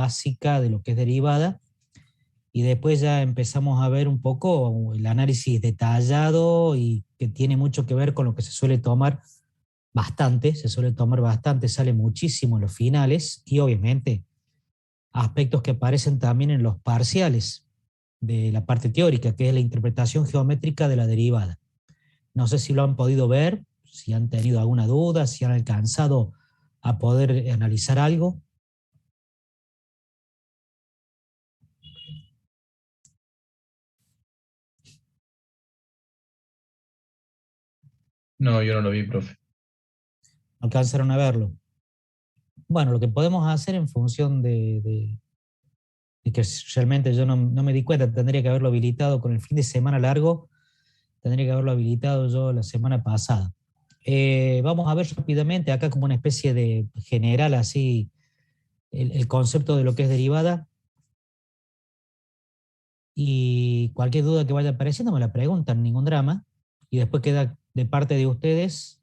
básica de lo que es derivada, y después ya empezamos a ver un poco el análisis detallado y que tiene mucho que ver con lo que se suele tomar bastante, sale muchísimo en los finales y obviamente aspectos que aparecen también en los parciales de la parte teórica, que es la interpretación geométrica de la derivada. No sé si lo han podido ver, si han tenido alguna duda, si han alcanzado a poder analizar algo. No, yo no lo vi, profe. ¿Alcanzaron a verlo? Bueno, lo que podemos hacer en función de que realmente yo no me di cuenta, tendría que haberlo habilitado con el fin de semana largo, tendría que haberlo habilitado yo la semana pasada. Vamos a ver rápidamente acá como una especie de general así el concepto de lo que es derivada, y cualquier duda que vaya apareciendo me la preguntan, ningún drama, y después queda de parte de ustedes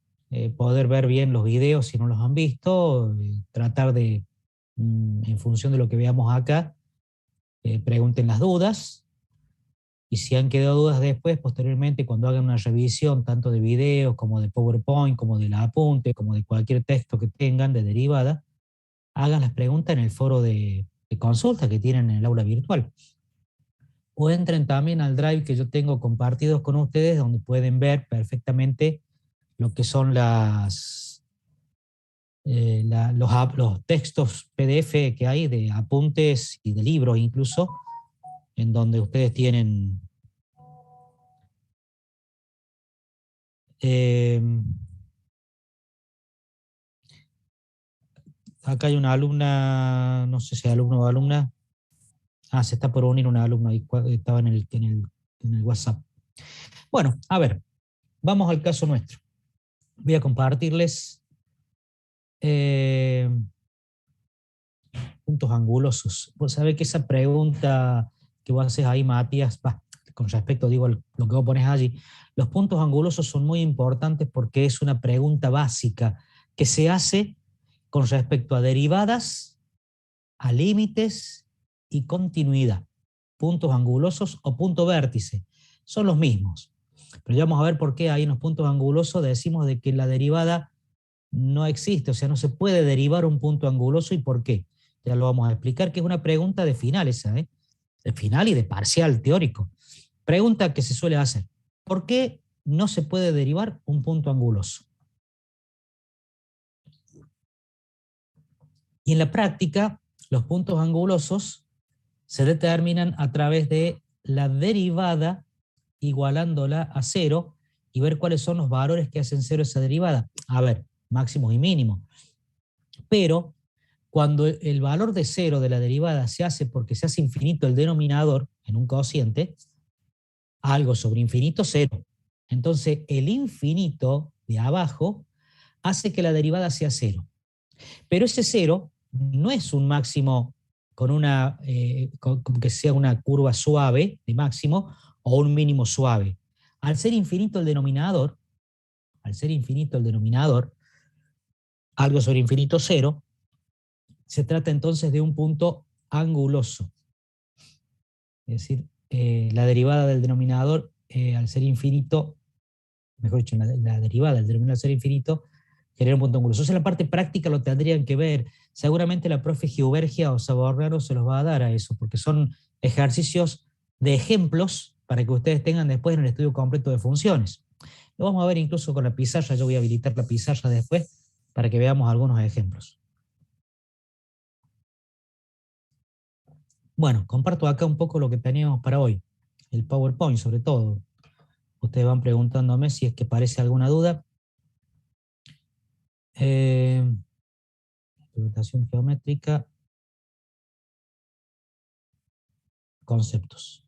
poder ver bien los videos si no los han visto, tratar de, en función de lo que veamos acá, pregunten las dudas. Y si han quedado dudas después, posteriormente, cuando hagan una revisión tanto de videos como de PowerPoint, como de la apunte, como de cualquier texto que tengan de derivada, hagan las preguntas en el foro de consulta que tienen en el aula virtual. O entren también al Drive que yo tengo compartidos con ustedes, donde pueden ver perfectamente lo que son los textos PDF que hay de apuntes y de libros incluso, en donde ustedes tienen eh, acá hay una alumna, no sé si alumno o alumna. Se está por unir una alumna, ahí estaba en el WhatsApp. Bueno, a ver, vamos al caso nuestro. Voy a compartirles eh, puntos angulosos. Vos sabés que esa pregunta que vos haces ahí, Matías, con respecto, digo, lo que vos pones allí, los puntos angulosos son muy importantes porque es una pregunta básica que se hace con respecto a derivadas, a límites y continuidad. Puntos angulosos o punto vértice son los mismos. Pero ya vamos a ver por qué ahí en los puntos angulosos decimos de que la derivada no existe, o sea, no se puede derivar un punto anguloso y por qué. Ya lo vamos a explicar, que es una pregunta de final esa, ¿eh? De final y de parcial teórico. Pregunta que se suele hacer. ¿Por qué no se puede derivar un punto anguloso? Y en la práctica, los puntos angulosos se determinan a través de la derivada igualándola a cero y ver cuáles son los valores que hacen cero esa derivada. A ver, máximos y mínimos. Pero cuando el valor de cero de la derivada se hace porque se hace infinito el denominador en un cociente, algo sobre infinito, cero. Entonces, el infinito de abajo hace que la derivada sea cero. Pero ese cero no es un máximo con que sea una curva suave de máximo o un mínimo suave. Al ser infinito el denominador, al ser infinito el denominador, algo sobre infinito cero, se trata entonces de un punto anguloso. Es decir, la derivada del denominador, al ser infinito, mejor dicho, la derivada del denominador al ser infinito, genera un punto anguloso. Eso en la parte práctica lo tendrían que ver. Seguramente la profe Giubergia o Saborrero se los va a dar a eso, porque son ejercicios de ejemplos para que ustedes tengan después en el estudio completo de funciones. Lo vamos a ver incluso con la pizarra, yo voy a habilitar la pizarra después para que veamos algunos ejemplos. Bueno, comparto acá un poco lo que teníamos para hoy, el PowerPoint sobre todo. Ustedes van preguntándome si es que parece alguna duda. Interpretación geométrica, conceptos.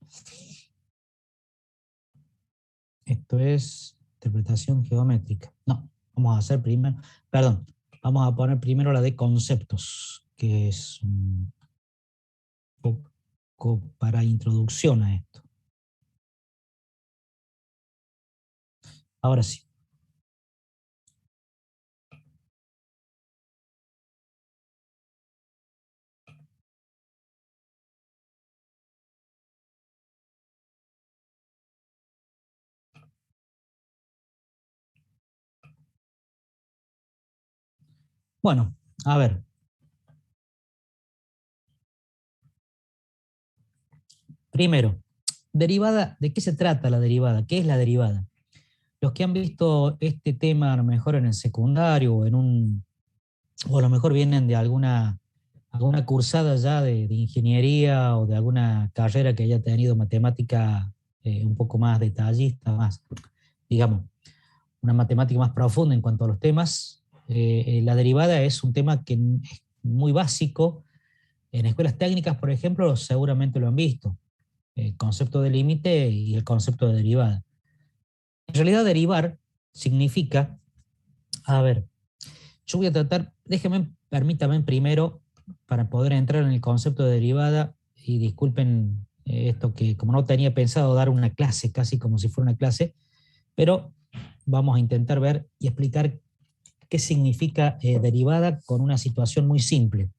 Esto es interpretación geométrica. No, vamos a hacer primero, perdón, vamos a poner primero la de conceptos, que es un poco para introducción a esto. Ahora sí. Bueno, a ver. Primero, derivada, ¿de qué se trata la derivada? ¿Qué es la derivada? Los que han visto este tema a lo mejor en el secundario o a lo mejor vienen de alguna cursada ya de ingeniería o de alguna carrera que haya tenido matemática un poco más detallista, más, digamos, una matemática más profunda en cuanto a los temas. La derivada es un tema que es muy básico. En escuelas técnicas, por ejemplo, seguramente lo han visto. El concepto de límite y el concepto de derivada. En realidad, derivar significa, a ver, yo voy a tratar, permítanme primero, para poder entrar en el concepto de derivada, y disculpen esto que como no tenía pensado dar una clase, casi como si fuera una clase, pero vamos a intentar ver y explicar qué significa derivada con una situación muy simple.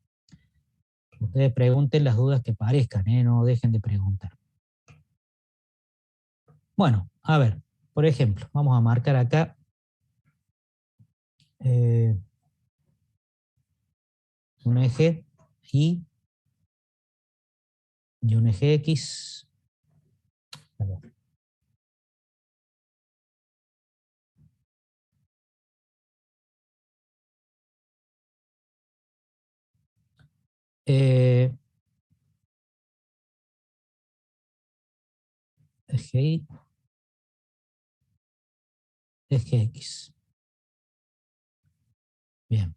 Ustedes pregunten las dudas que parezcan, no dejen de preguntar. Bueno, a ver, por ejemplo, vamos a marcar acá un eje y un eje X. Eh, eje Y, eje X. Bien.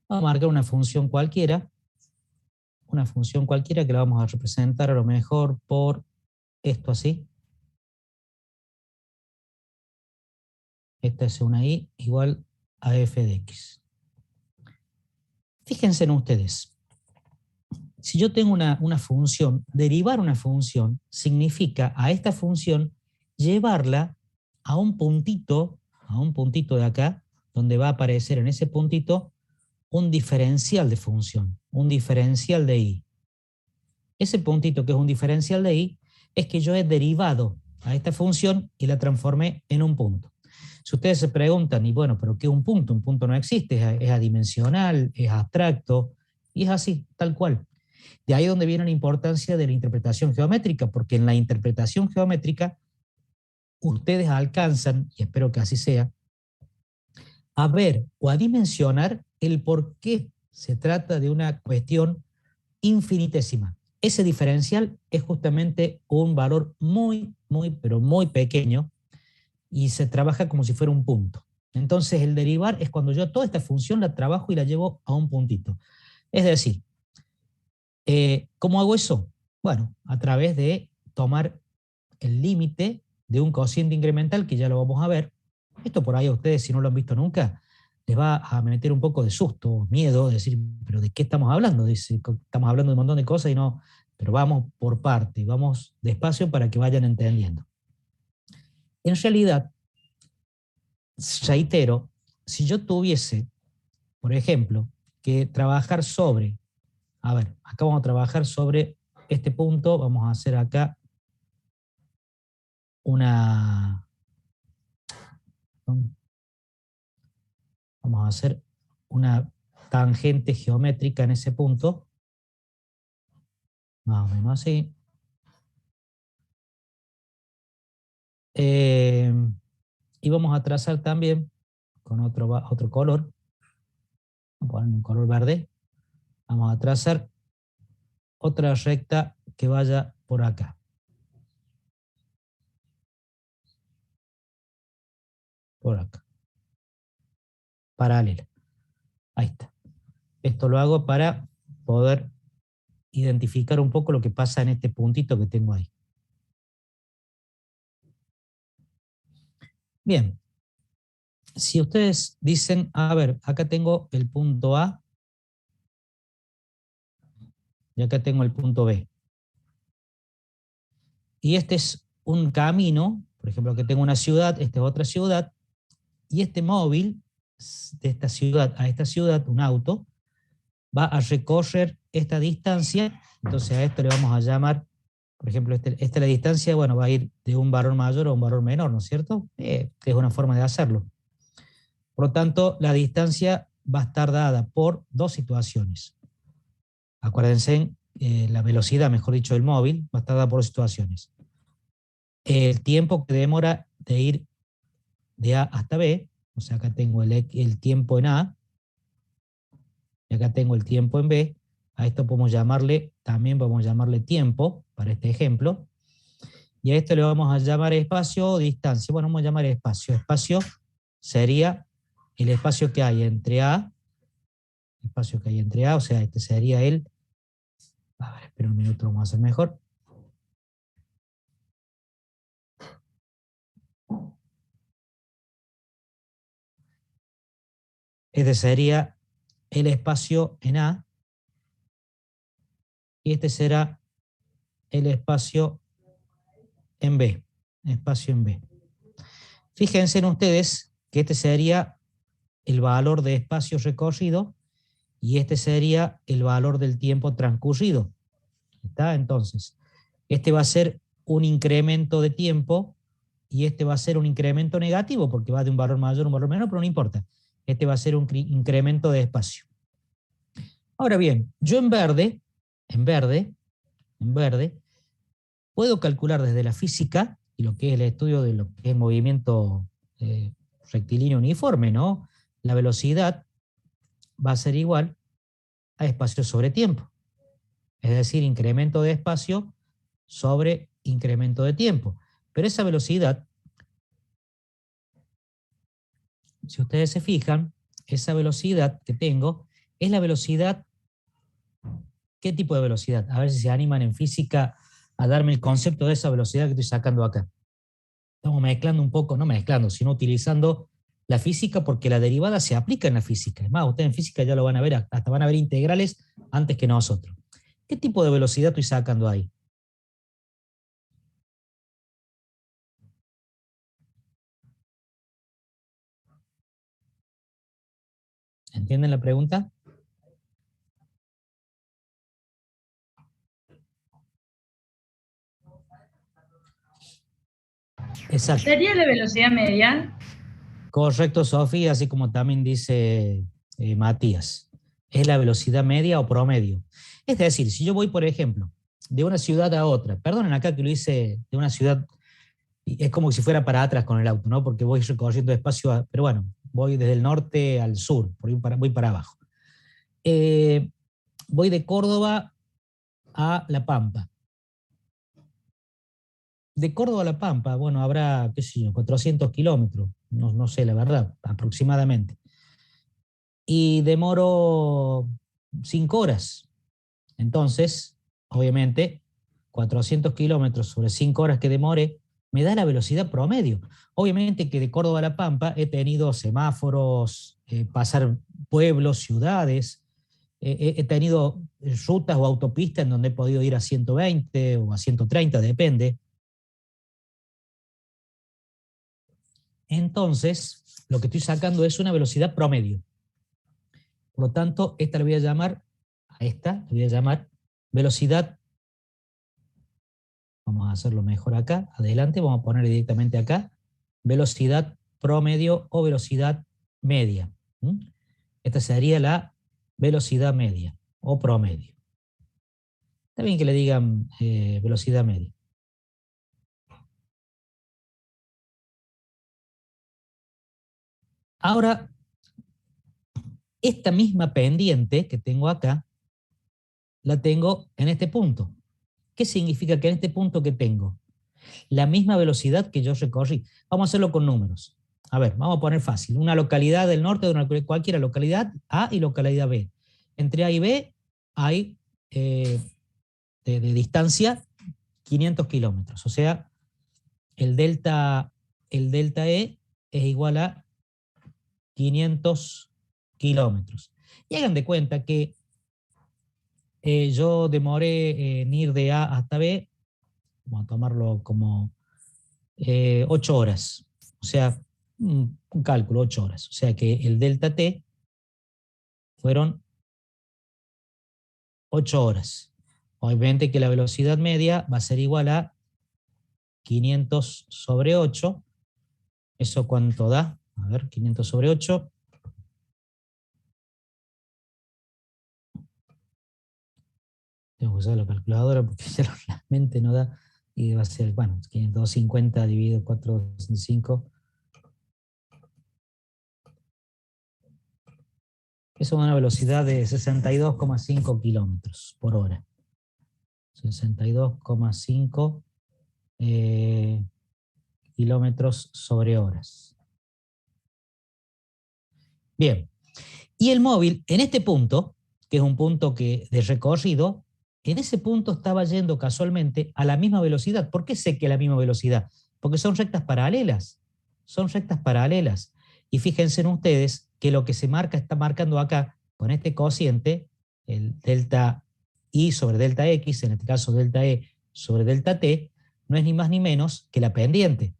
Vamos a marcar una función cualquiera que la vamos a representar a lo mejor por esto así. Esta es una Y igual a f de X. Fíjense en ustedes. Si yo tengo una función, derivar una función significa a esta función llevarla a un puntito de acá, donde va a aparecer en ese puntito un diferencial de función, un diferencial de Y. Ese puntito que es un diferencial de Y es que yo he derivado a esta función y la transformé en un punto. Si ustedes se preguntan, y bueno, ¿pero qué es un punto? Un punto no existe, es adimensional, es abstracto, y es así, tal cual. De ahí donde viene la importancia de la interpretación geométrica, porque en la interpretación geométrica ustedes alcanzan, y espero que así sea, a ver o a dimensionar el por qué se trata de una cuestión infinitésima. Ese diferencial es justamente un valor pero muy pequeño y se trabaja como si fuera un punto. Entonces el derivar es cuando yo toda esta función la trabajo y la llevo a un puntito. Es decir, ¿cómo hago eso? Bueno, a través de tomar el límite de un cociente incremental, que ya lo vamos a ver. Esto por ahí a ustedes, si no lo han visto nunca, les va a meter un poco de susto, miedo, decir, ¿pero de qué estamos hablando? Dice, estamos hablando de un montón de cosas y no, pero vamos por parte, vamos despacio para que vayan entendiendo. En realidad, reitero, si yo tuviese, por ejemplo, que trabajar sobre, a ver, acá vamos a trabajar sobre este punto, vamos a hacer acá una, vamos a hacer una tangente geométrica en ese punto, más o menos así. Y vamos a trazar también con otro color, vamos a poner un color verde, vamos a trazar otra recta que vaya por acá. Por acá. Paralela. Ahí está. Esto lo hago para poder identificar un poco lo que pasa en este puntito que tengo ahí. Bien. Si ustedes dicen, a ver, acá tengo el punto A y acá tengo el punto B. Y este es un camino, por ejemplo, que tengo una ciudad, esta es otra ciudad, y este móvil de esta ciudad a esta ciudad, un auto, va a recorrer esta distancia, entonces a esto le vamos a llamar, por ejemplo, esta la distancia, bueno, va a ir de un valor mayor a un valor menor, ¿no es cierto? Que es una forma de hacerlo. Por lo tanto, la distancia va a estar dada por dos situaciones. Acuérdense, la velocidad, mejor dicho, del móvil va a estar dada por dos situaciones. El tiempo que demora de ir de A hasta B, o sea, acá tengo el tiempo en A, y acá tengo el tiempo en B. A esto también podemos llamarle tiempo, para este ejemplo. Y a esto le vamos a llamar espacio o distancia. Bueno, vamos a llamar espacio. Espacio sería el espacio que hay entre A, o sea, este sería a ver, espera un minuto, lo vamos a hacer mejor. Este sería el espacio en A, y este será el espacio en B. Espacio en B. Fíjense en ustedes que este sería el valor de espacio recorrido y este sería el valor del tiempo transcurrido. ¿Está? Entonces, este va a ser un incremento de tiempo y este va a ser un incremento negativo porque va de un valor mayor a un valor menor, pero no importa. Este va a ser un incremento de espacio. Ahora bien, yo en verde, puedo calcular desde la física y lo que es el estudio de lo que es el movimiento rectilíneo uniforme, ¿no? La velocidad va a ser igual a espacio sobre tiempo. Es decir, incremento de espacio sobre incremento de tiempo. Pero esa velocidad, si ustedes se fijan, esa velocidad que tengo es la velocidad. ¿Qué tipo de velocidad? A ver si se animan en física a darme el concepto de esa velocidad que estoy sacando acá. Estamos mezclando un poco, no mezclando, sino utilizando la física porque la derivada se aplica en la física. Es más, ustedes en física ya lo van a ver, hasta van a ver integrales antes que nosotros. ¿Qué tipo de velocidad estoy sacando ahí? ¿Entienden la pregunta? Exacto. ¿Sería la velocidad media? Correcto, Sofía, así como también dice Matías. Es la velocidad media o promedio. Es decir, si yo voy, por ejemplo, de una ciudad a otra, perdonen acá que lo hice de una ciudad, es como si fuera para atrás con el auto, ¿no? Porque voy recorriendo espacio, pero bueno, voy desde el norte al sur, voy para abajo. Voy de Córdoba a La Pampa. De Córdoba a La Pampa, bueno, habrá, qué sé yo, 400 kilómetros, no sé la verdad, aproximadamente. Y demoro 5 horas. Entonces, obviamente, 400 kilómetros sobre 5 horas que demore, me da la velocidad promedio. Obviamente que de Córdoba a La Pampa he tenido semáforos, pasar pueblos, ciudades, he tenido rutas o autopistas en donde he podido ir a 120 o a 130, depende. Entonces, lo que estoy sacando es una velocidad promedio. Por lo tanto, esta le voy a llamar, velocidad. Vamos a hacerlo mejor acá, adelante, vamos a ponerle directamente acá, velocidad promedio o velocidad media. Esta sería la velocidad media o promedio. Está bien que le digan velocidad media. Ahora, esta misma pendiente que tengo acá, la tengo en este punto. ¿Qué significa que en este punto que tengo? La misma velocidad que yo recorrí. Vamos a hacerlo con números. A ver, vamos a poner fácil. Una localidad del norte de cualquiera localidad A y localidad B. Entre A y B hay de distancia 500 kilómetros. O sea, el delta E es igual a 500 kilómetros. Y hagan de cuenta que yo demoré en ir de A hasta B, vamos a tomarlo como 8 horas. O sea, un cálculo, 8 horas. O sea que el delta T fueron 8 horas. Obviamente que la velocidad media va a ser igual a 500 sobre 8. ¿Eso cuánto da? A ver, 500 sobre 8. Tengo que usar la calculadora porque ya la mente no da. Y va a ser, bueno, 250 dividido 465. Eso es una velocidad de 62,5 kilómetros por hora. 62,5 kilómetros sobre horas. Bien. Y el móvil, en este punto, que es un punto de recorrido, en ese punto estaba yendo casualmente a la misma velocidad. ¿Por qué sé que a la misma velocidad? Porque son rectas paralelas. Son rectas paralelas. Y fíjense en ustedes que lo que se marca, está marcando acá, con este cociente, el delta I sobre delta X, en este caso delta E sobre delta T, no es ni más ni menos que la pendiente.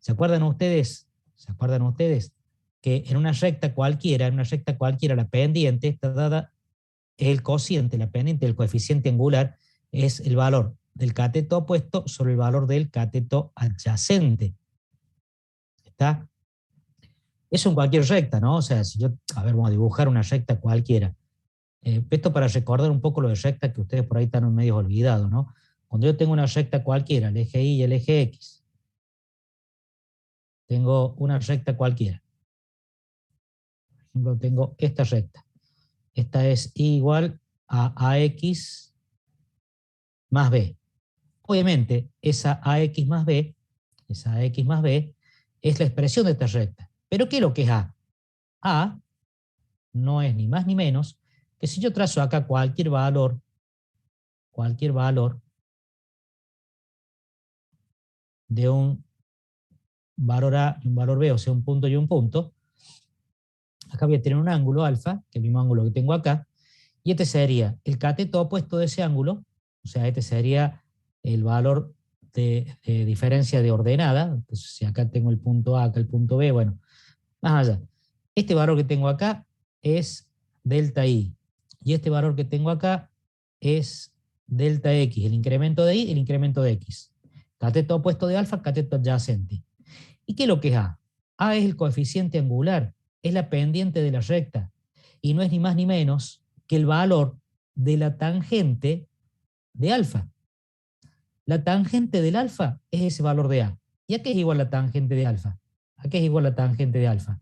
¿Se acuerdan ustedes? ¿Se acuerdan ustedes? Que en una recta cualquiera, la pendiente está dada, es el cociente, la pendiente del coeficiente angular es el valor del cateto opuesto sobre el valor del cateto adyacente. ¿Está? Eso en cualquier recta, ¿no? O sea, si yo, a ver, vamos a dibujar una recta cualquiera. Esto para recordar un poco lo de recta que ustedes por ahí están medio olvidados, ¿no? Cuando yo tengo una recta cualquiera, el eje Y y el eje X, tengo una recta cualquiera. Por ejemplo, tengo esta recta. Esta es I igual a AX más B. Obviamente, esa AX más B es la expresión de esta recta. ¿Pero qué es lo que es A? A no es ni más ni menos que si yo trazo acá cualquier valor de un valor A y un valor B, o sea, un punto y un punto, acá voy a tener un ángulo alfa, que es el mismo ángulo que tengo acá, y este sería el cateto opuesto de ese ángulo, o sea, este sería el valor de diferencia de ordenada. Entonces, si acá tengo el punto A, acá el punto B, bueno, más allá. Este valor que tengo acá es delta I, y este valor que tengo acá es delta X, el incremento de I, el incremento de X. Cateto opuesto de alfa, cateto adyacente. ¿Y qué es lo que es A? A es el coeficiente angular, es la pendiente de la recta, y no es ni más ni menos que el valor de la tangente de alfa. La tangente del alfa es ese valor de A. ¿Y a qué es igual la tangente de alfa? ¿A qué es igual la tangente de alfa?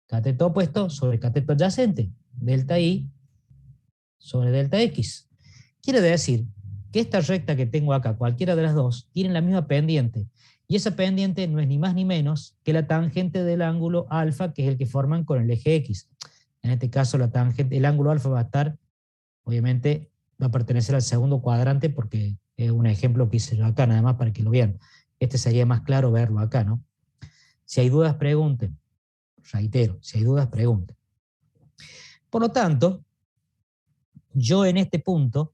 Cateto opuesto sobre cateto adyacente, delta I sobre delta X. Quiere decir que esta recta que tengo acá, cualquiera de las dos, tiene la misma pendiente. Y esa pendiente no es ni más ni menos que la tangente del ángulo alfa, que es el que forman con el eje X. En este caso, la tangente, el ángulo alfa va a estar, obviamente, va a pertenecer al segundo cuadrante, porque es un ejemplo que hice yo acá, nada más para que lo vean. Este sería más claro verlo acá, ¿no? Si hay dudas, pregunten. Reitero, si hay dudas, pregunten. Por lo tanto, yo en ese punto,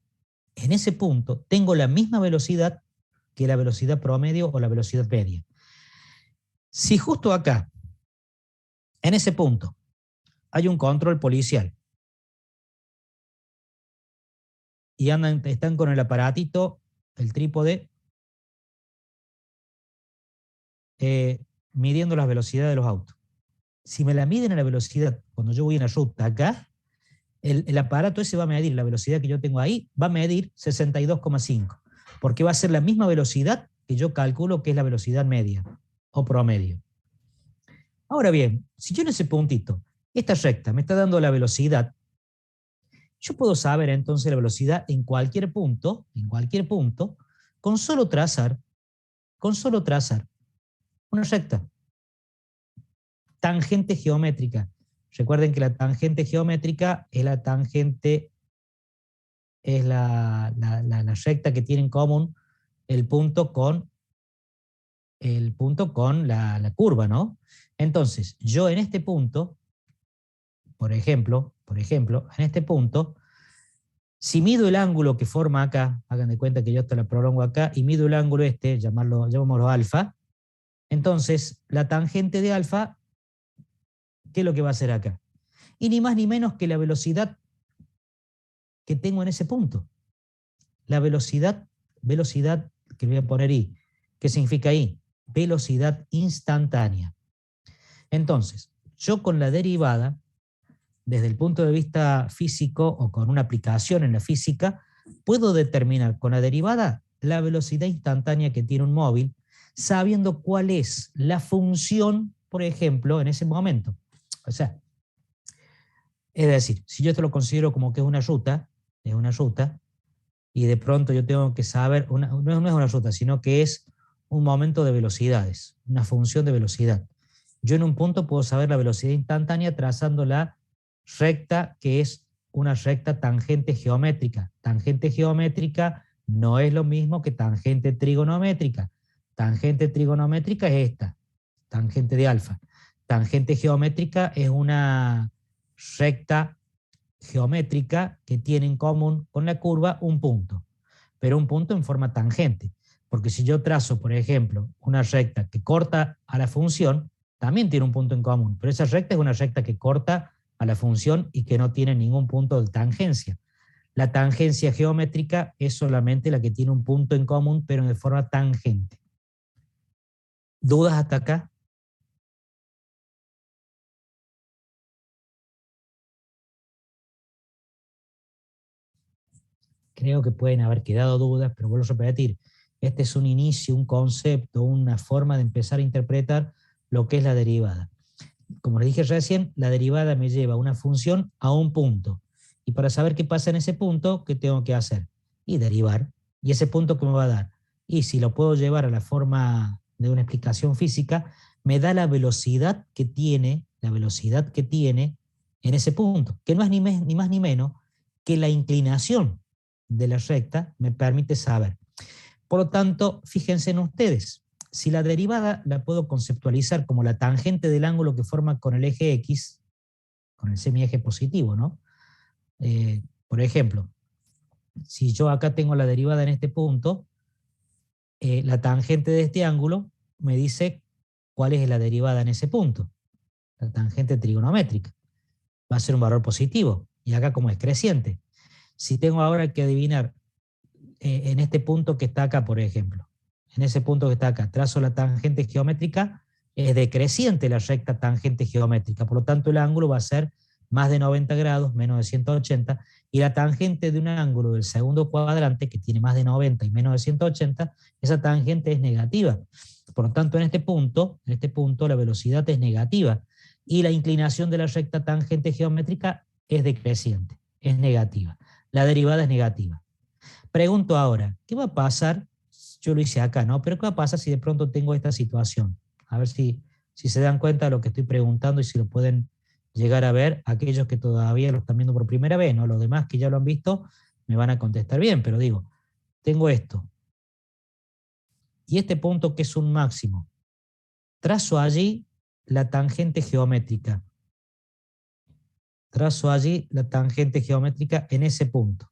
tengo la misma velocidad que la velocidad promedio o la velocidad media. Si justo acá, en ese punto, hay un control policial y están con el aparatito, el trípode, midiendo las velocidades de los autos. Si me la miden a la velocidad cuando yo voy en la ruta acá, el aparato ese va a medir la velocidad que yo tengo ahí, va a medir 62,5, porque va a ser la misma velocidad que yo calculo que es la velocidad media o promedio. Ahora bien, si yo en ese puntito, esta recta me está dando la velocidad, yo puedo saber entonces la velocidad en cualquier punto, con solo trazar una recta. Tangente geométrica. Recuerden que la tangente geométrica es la tangente, es la recta que tiene en común el punto con la curva, ¿no? Entonces, yo en este punto, por ejemplo, en este punto, si mido el ángulo que forma acá, hagan de cuenta que yo esto la prolongo acá, y mido el ángulo este, llamémoslo alfa, entonces la tangente de alfa, ¿qué es lo que va a hacer acá? Y ni más ni menos que la velocidad que tengo en ese punto. La velocidad que voy a poner I. ¿Qué significa I? Velocidad instantánea. Entonces, yo con la derivada, desde el punto de vista físico o con una aplicación en la física, puedo determinar con la derivada la velocidad instantánea que tiene un móvil, sabiendo cuál es la función, por ejemplo, en ese momento. O sea, es decir, si yo esto lo considero como que es una ruta, y de pronto yo tengo que saber, no es una ruta, sino que es un momento de velocidades, una función de velocidad. Yo en un punto puedo saber la velocidad instantánea trazando la recta, que es una recta tangente geométrica. Tangente geométrica no es lo mismo que tangente trigonométrica. Tangente trigonométrica es esta, tangente de alfa. Tangente geométrica es una recta geométrica que tiene en común con la curva un punto, pero un punto en forma tangente. Porque si yo trazo, por ejemplo, una recta que corta a la función, también tiene un punto en común, pero esa recta es una recta que corta a la función y que no tiene ningún punto de tangencia. La tangencia geométrica es solamente la que tiene un punto en común, pero de forma tangente. ¿Dudas hasta acá? Creo que pueden haber quedado dudas, pero vuelvo a repetir, este es un inicio, un concepto, una forma de empezar a interpretar lo que es la derivada. Como les dije recién, la derivada me lleva una función a un punto. Y para saber qué pasa en ese punto, ¿qué tengo que hacer? Y derivar. ¿Y ese punto qué me va a dar? Y si lo puedo llevar a la forma de una explicación física, me da la velocidad que tiene en ese punto, que no es ni más ni menos que la inclinación de la recta me permite saber. Por lo tanto, fíjense en ustedes, si la derivada la puedo conceptualizar como la tangente del ángulo que forma con el eje X, con el semieje positivo, ¿no? Por ejemplo, si yo acá tengo la derivada en este punto, la tangente de este ángulo me dice cuál es la derivada en ese punto, la tangente trigonométrica. Va a ser un valor positivo, y acá como es creciente. Si tengo ahora que adivinar en este punto que está acá, por ejemplo, en ese punto que está acá, trazo la tangente geométrica, es decreciente la recta tangente geométrica, por lo tanto el ángulo va a ser más de 90 grados, menos de 180, y la tangente de un ángulo del segundo cuadrante, que tiene más de 90 y menos de 180, esa tangente es negativa. Por lo tanto, en este punto la velocidad es negativa, y la inclinación de la recta tangente geométrica es decreciente, es negativa. La derivada es negativa. Pregunto ahora, ¿qué va a pasar? Yo lo hice acá, ¿no? Pero ¿qué va a pasar si de pronto tengo esta situación? A ver si se dan cuenta de lo que estoy preguntando y si lo pueden llegar a ver aquellos que todavía lo están viendo por primera vez, ¿no? Los demás que ya lo han visto me van a contestar bien, pero digo, tengo esto. Y este punto que es un máximo. Trazo allí la tangente geométrica. Trazo allí la tangente geométrica en ese punto.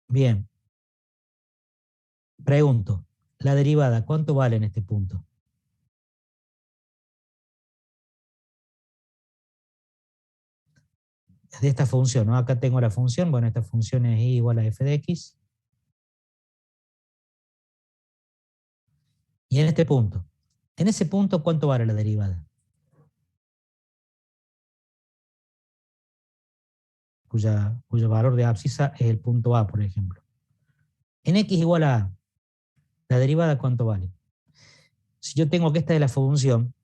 Bien. Pregunto, la derivada, ¿cuánto vale en este punto? De esta función, ¿no? Acá tengo la función, bueno, esta función es y igual a f de x. Y en ese punto, ¿cuánto vale la derivada? Cuyo valor de abscisa es el punto A, por ejemplo. En x igual a A, ¿la derivada cuánto vale? Si yo tengo que esta es la función,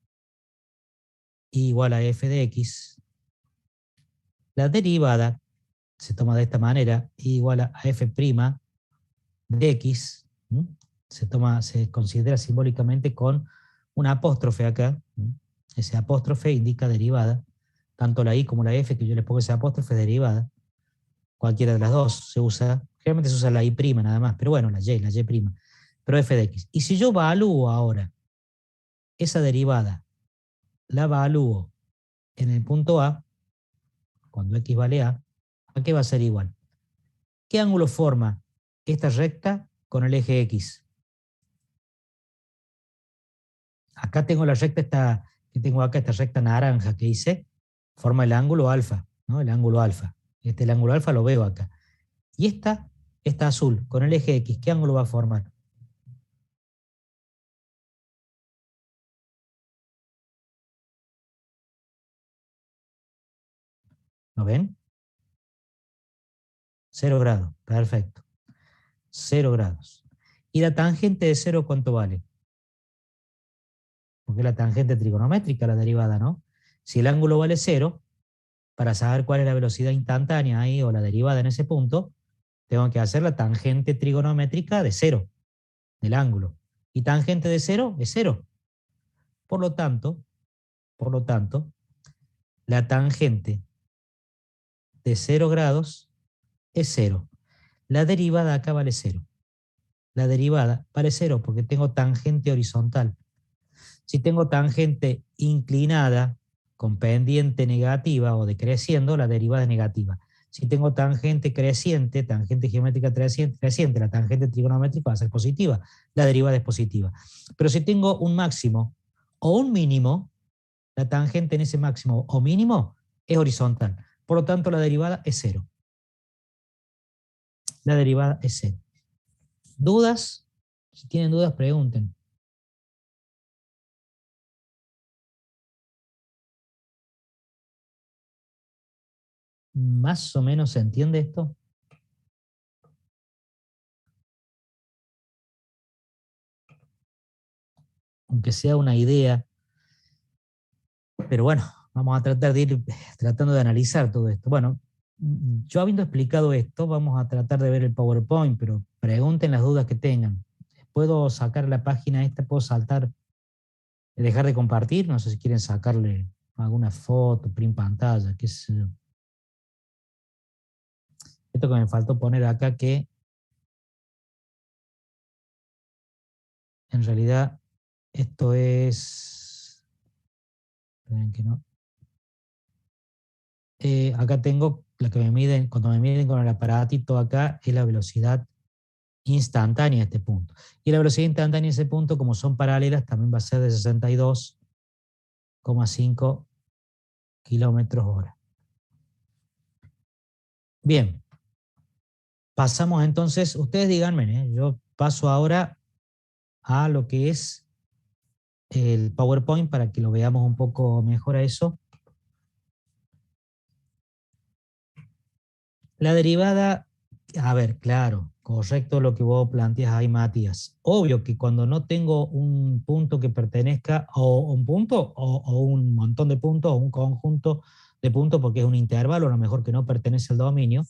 y igual a f de x, la derivada se toma de esta manera, y igual a f' de x, se considera simbólicamente con una apóstrofe acá. Ese apóstrofe indica derivada, tanto la i como la f, que yo le pongo ese apóstrofe derivada. Cualquiera de las dos se usa, generalmente se usa la i prima nada más, pero bueno, la y prima, pero f de x. Y si yo evalúo ahora esa derivada, la evalúo en el punto A, cuando x vale ¿a qué va a ser igual? ¿Qué ángulo forma esta recta con el eje x? Acá tengo la recta que tengo acá, esta recta naranja que hice, forma el ángulo alfa, ¿no? El ángulo alfa. El ángulo alfa lo veo acá. Y esta azul, con el eje X, ¿qué ángulo va a formar? ¿Lo ven? 0 grados, perfecto. 0 grados. ¿Y la tangente de 0 cuánto vale? Porque la tangente trigonométrica, la derivada, ¿no? Si el ángulo vale 0, para saber cuál es la velocidad instantánea ahí o la derivada en ese punto, tengo que hacer la tangente trigonométrica de 0, del ángulo. Y tangente de 0 es 0. Por lo tanto, la tangente de 0 grados es 0. La derivada acá vale 0. La derivada vale 0 porque tengo tangente horizontal. Si tengo tangente inclinada con pendiente negativa o decreciendo, la derivada es negativa. Si tengo tangente creciente, tangente geométrica creciente, la tangente trigonométrica va a ser positiva, la derivada es positiva. Pero si tengo un máximo o un mínimo, la tangente en ese máximo o mínimo es horizontal. Por lo tanto, la derivada es 0. La derivada es 0. ¿Dudas? Si tienen dudas, pregunten. ¿Más o menos se entiende esto? Aunque sea una idea. Pero bueno, vamos a tratar de ir tratando de analizar todo esto. Bueno, yo habiendo explicado esto, vamos a tratar de ver el PowerPoint, pero pregunten las dudas que tengan. ¿Puedo sacar la página esta? ¿Puedo saltar, dejar de compartir? No sé si quieren sacarle alguna foto, print pantalla, qué sé yo. Esto que me faltó poner acá que en realidad esto es... Esperen que no. Acá tengo la que me miden, cuando me miden con el aparatito acá, es la velocidad instantánea a este punto. Y la velocidad instantánea a ese punto, como son paralelas, también va a ser de 62,5 kilómetros hora. Bien, pasamos entonces, ustedes díganme, yo paso ahora a lo que es el PowerPoint para que lo veamos un poco mejor a eso. La derivada, a ver, claro, correcto lo que vos planteas ahí, Matías. Obvio que cuando no tengo un punto que pertenezca o un punto o un montón de puntos o un conjunto de puntos porque es un intervalo, a lo mejor que no pertenece al dominio,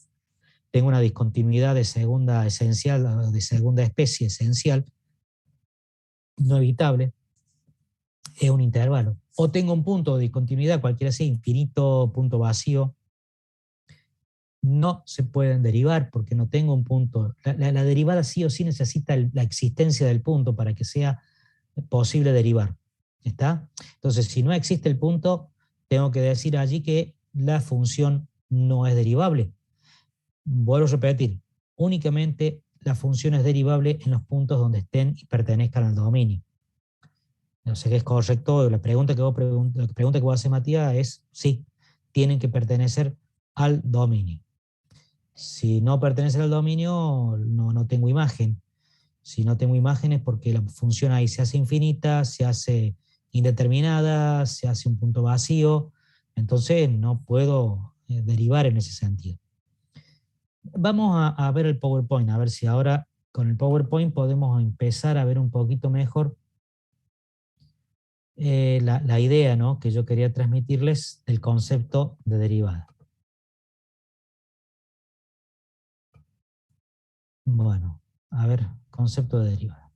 tengo una discontinuidad de segunda esencial, de segunda especie esencial, no evitable, es un intervalo. O tengo un punto de discontinuidad, cualquiera sea, infinito, punto vacío, no se pueden derivar porque no tengo un punto. La derivada sí o sí necesita la existencia del punto para que sea posible derivar. ¿Está? Entonces, si no existe el punto, tengo que decir allí que la función no es derivable. Vuelvo a repetir, únicamente la función es derivable en los puntos donde estén y pertenezcan al dominio. No sé qué es correcto. La pregunta que vos haces, Matías, es sí, tienen que pertenecer al dominio. Si no pertenece al dominio, no tengo imagen. Si no tengo imagen es porque la función ahí se hace infinita, se hace indeterminada, se hace un punto vacío, entonces no puedo derivar en ese sentido. Vamos a ver el PowerPoint, a ver si ahora con el PowerPoint podemos empezar a ver un poquito mejor la idea, ¿no?, que yo quería transmitirles del concepto de derivada. Bueno, a ver, concepto de derivada.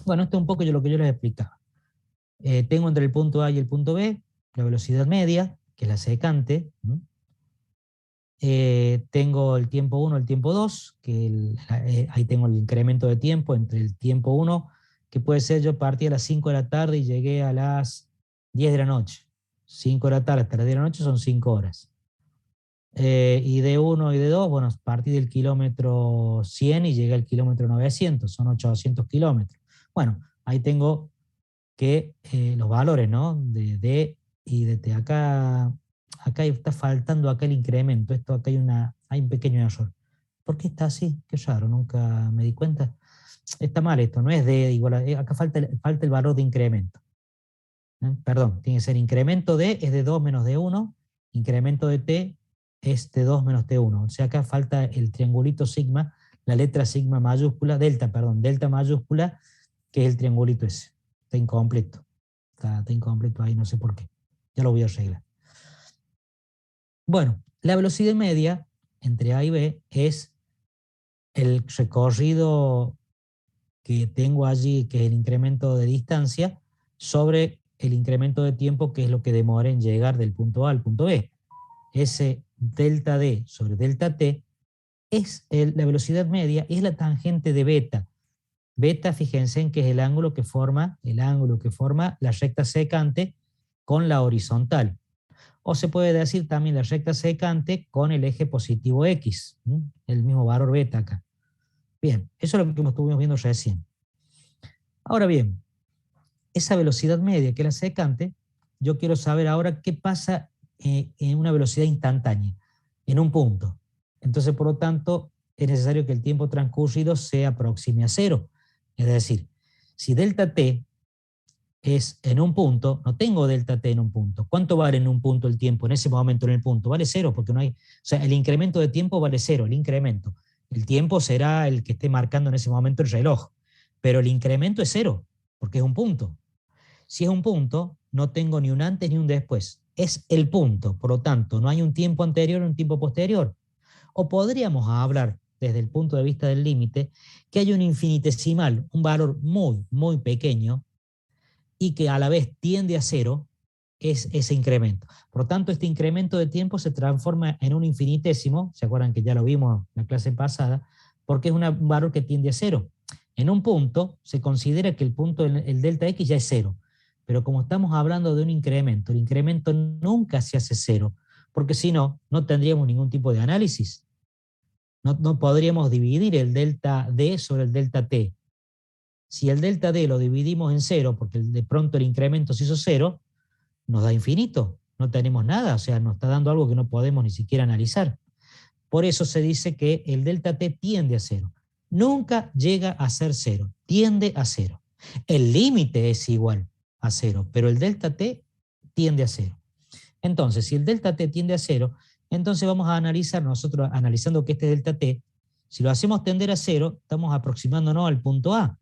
Bueno, esto es un poco lo que yo les explicaba. Tengo entre el punto A y el punto B la velocidad media, que es la secante. Tengo el tiempo 1, el tiempo 2, que ahí tengo el incremento de tiempo entre el tiempo 1, que puede ser yo partí a las 5 de la tarde y llegué a las 10 de la noche. 5 de la tarde hasta las 10 de la noche son 5 horas. Y de 1 y de 2, bueno, partí del kilómetro 100 y llegué al kilómetro 900, son 800 kilómetros. Bueno, ahí tengo que los valores, ¿no?, de D y de T. Acá está faltando acá el incremento. Esto acá hay un pequeño error. ¿Por qué está así? Qué raro, nunca me di cuenta. Está mal esto, no es D igual a, acá falta el valor de incremento. Perdón, tiene que ser incremento D es de 2 menos de 1, incremento de T es T2 menos T1. O sea, acá falta el triangulito sigma, la letra sigma mayúscula, delta mayúscula, que es el triangulito ese. Está incompleto. Está incompleto ahí, no sé por qué. Ya lo voy a arreglar. Bueno, la velocidad media entre A y B es el recorrido que tengo allí, que es el incremento de distancia, sobre el incremento de tiempo, que es lo que demora en llegar del punto A al punto B. Ese delta D sobre delta T es la velocidad media, es la tangente de beta. Beta, fíjense en que es el ángulo que forma la recta secante con la horizontal. O se puede decir también la recta secante con el eje positivo X, el mismo valor beta acá. Bien, eso es lo que estuvimos viendo recién. Ahora bien, esa velocidad media que es la secante, yo quiero saber ahora qué pasa en una velocidad instantánea, en un punto. Entonces, por lo tanto, es necesario que el tiempo transcurrido se aproxime a cero. Es decir, si delta t es en un punto, no tengo delta t en un punto. ¿Cuánto vale en un punto el tiempo en ese momento en el punto? Vale cero, porque no hay, o sea, el incremento de tiempo vale cero, el incremento. El tiempo será el que esté marcando en ese momento el reloj, pero el incremento es cero, porque es un punto. Si es un punto, no tengo ni un antes ni un después. Es el punto, por lo tanto, no hay un tiempo anterior ni un tiempo posterior. O podríamos hablar desde el punto de vista del límite que hay un infinitesimal, un valor muy, muy pequeño y que a la vez tiende a cero, es ese incremento. Por lo tanto, este incremento de tiempo se transforma en un infinitésimo, ¿se acuerdan que ya lo vimos en la clase pasada? Porque es un valor que tiende a cero. En un punto se considera que el punto, el delta X ya es cero, pero como estamos hablando de un incremento, el incremento nunca se hace cero, porque si no, no tendríamos ningún tipo de análisis. No podríamos dividir el delta D sobre el delta T. Si el delta D lo dividimos en cero, porque de pronto el incremento se hizo cero, nos da infinito, no tenemos nada, o sea, nos está dando algo que no podemos ni siquiera analizar. Por eso se dice que el delta T tiende a cero. Nunca llega a ser cero, tiende a cero. El límite es igual a cero, pero el delta T tiende a cero. Entonces, si el delta T tiende a cero, entonces vamos a analizar nosotros, analizando que este delta T, si lo hacemos tender a cero, estamos aproximándonos al punto A.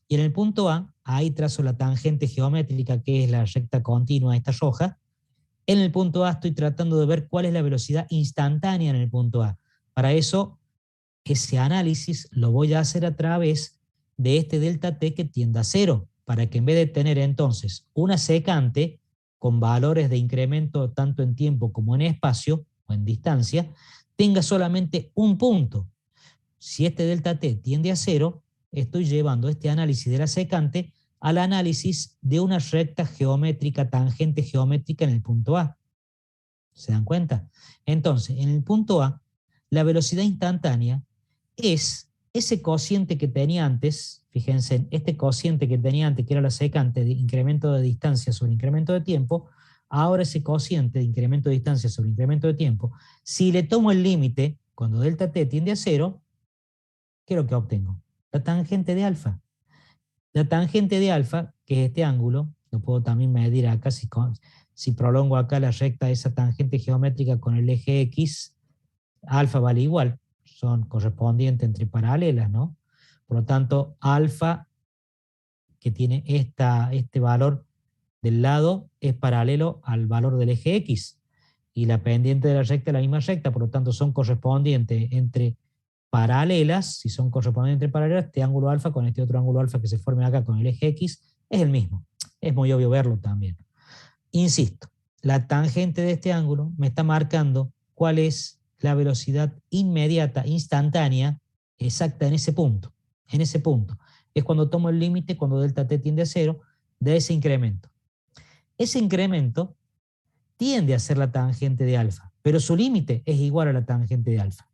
Y en el punto A, ahí trazo la tangente geométrica, que es la recta continua, esta roja. En el punto A estoy tratando de ver cuál es la velocidad instantánea en el punto A. Para eso, ese análisis lo voy a hacer a través de este delta T que tiende a cero, para que en vez de tener entonces una secante con valores de incremento tanto en tiempo como en espacio o en distancia, tenga solamente un punto. Si este delta T tiende a cero, estoy llevando este análisis de la secante al análisis de una recta geométrica, tangente geométrica en el punto A. ¿Se dan cuenta? Entonces, en el punto A, la velocidad instantánea es ese cociente que tenía antes, fíjense, este cociente que tenía antes, que era la secante de incremento de distancia sobre incremento de tiempo, ahora ese cociente de incremento de distancia sobre incremento de tiempo, si le tomo el límite, cuando delta t tiende a cero, ¿qué es lo que obtengo? La tangente de alfa. La tangente de alfa, que es este ángulo, lo puedo también medir acá, si prolongo acá la recta, esa tangente geométrica con el eje X, alfa vale igual, son correspondientes entre paralelas, ¿no? Por lo tanto, alfa, que tiene este valor del lado, es paralelo al valor del eje X. Y la pendiente de la recta es la misma recta, por lo tanto, son correspondientes entre paralelas. Si son correspondientes entre paralelas, este ángulo alfa con este otro ángulo alfa que se forme acá con el eje X es el mismo. Es muy obvio verlo también. Insisto, la tangente de este ángulo me está marcando cuál es la velocidad inmediata, instantánea, exacta en ese punto. En ese punto. Es cuando tomo el límite, cuando delta t tiende a cero, de ese incremento. Ese incremento tiende a ser la tangente de alfa, pero su límite es igual a la tangente de alfa.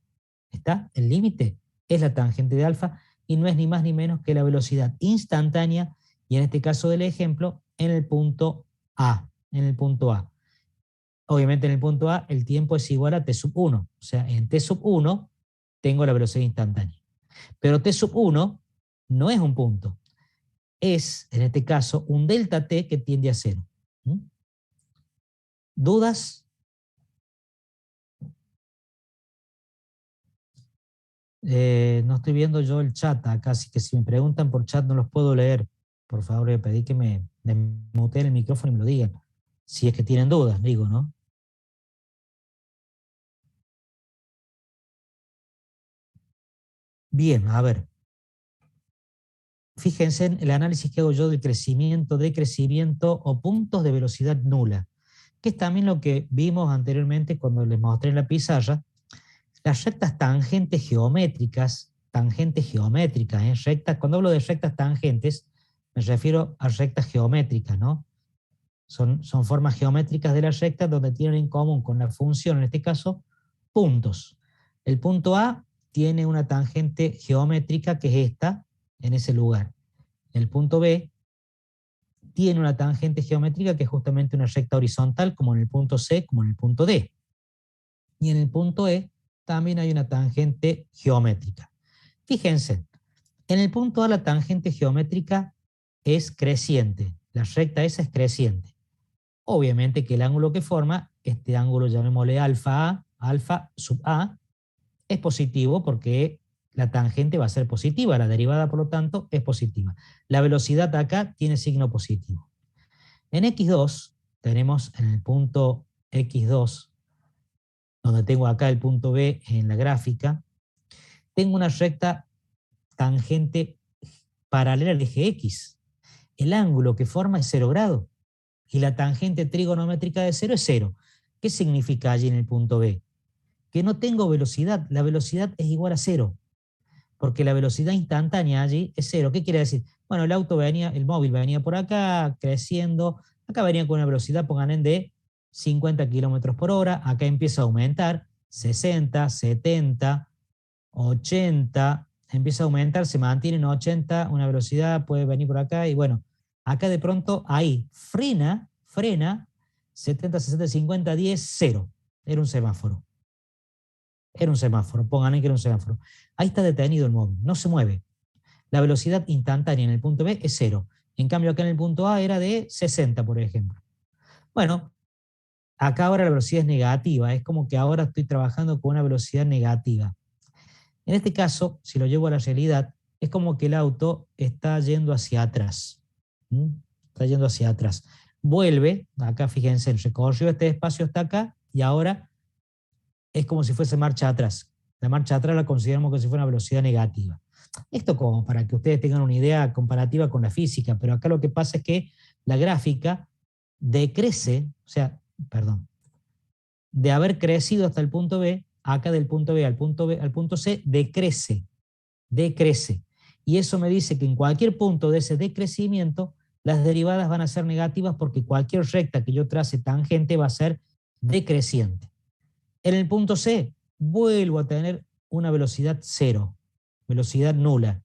¿Está? El límite es la tangente de alfa y no es ni más ni menos que la velocidad instantánea, y en este caso del ejemplo, en el punto A. En el punto A. Obviamente en el punto A el tiempo es igual a t sub 1. O sea, en t sub 1 tengo la velocidad instantánea. Pero t sub 1 no es un punto. Es, en este caso, un delta t que tiende a cero. ¿Dudas? No estoy viendo yo el chat acá, así que si me preguntan por chat no los puedo leer. Por favor, le pedí que me muteen el micrófono y me lo digan. Si es que tienen dudas, digo, ¿no? Bien, a ver. Fíjense en el análisis que hago yo del crecimiento, decrecimiento o puntos de velocidad nula, que es también lo que vimos anteriormente cuando les mostré en la pizarra. Las rectas tangentes geométricas, rectas, cuando hablo de rectas tangentes, me refiero a rectas geométricas, ¿no? Son formas geométricas de las rectas donde tienen en común con la función, en este caso, puntos. El punto A tiene una tangente geométrica que es esta, en ese lugar. El punto B tiene una tangente geométrica que es justamente una recta horizontal, como en el punto C, como en el punto D. Y en el punto E también hay una tangente geométrica. Fíjense, en el punto A la tangente geométrica es creciente, la recta esa es creciente. Obviamente que el ángulo que forma, este ángulo llamémosle alfa A, alfa sub A, es positivo porque la tangente va a ser positiva, la derivada por lo tanto es positiva. La velocidad acá tiene signo positivo. En X2 tenemos en el punto X2, donde tengo acá el punto B en la gráfica, tengo una recta tangente paralela al eje X. El ángulo que forma es 0 grados y la tangente trigonométrica de 0 es 0. ¿Qué significa allí en el punto B? Que no tengo velocidad, la velocidad es igual a 0, porque la velocidad instantánea allí es 0. ¿Qué quiere decir? Bueno, el móvil venía por acá creciendo, acá venía con una velocidad, pongan en de 50 kilómetros por hora, acá empieza a aumentar, 60, 70, 80, empieza a aumentar, se mantiene en 80, una velocidad puede venir por acá y bueno, acá de pronto ahí frena, 70, 60, 50, 10, 0. Era un semáforo. Era un semáforo, pongan ahí que era un semáforo. Ahí está detenido el móvil, no se mueve. La velocidad instantánea en el punto B es 0. En cambio acá en el punto A era de 60, por ejemplo. Bueno, acá ahora la velocidad es negativa, es como que ahora estoy trabajando con una velocidad negativa. En este caso, si lo llevo a la realidad, es como que el auto está yendo hacia atrás. Está yendo hacia atrás. Vuelve, acá fíjense, recorrió este espacio hasta acá y ahora es como si fuese marcha atrás. La marcha atrás la consideramos como si fuera una velocidad negativa. Esto como para que ustedes tengan una idea comparativa con la física, pero acá lo que pasa es que la gráfica decrece, de haber crecido hasta el punto B, acá del punto B al punto C, decrece. Y eso me dice que en cualquier punto de ese decrecimiento, las derivadas van a ser negativas porque cualquier recta que yo trace tangente va a ser decreciente. En el punto C, vuelvo a tener una velocidad 0, velocidad nula.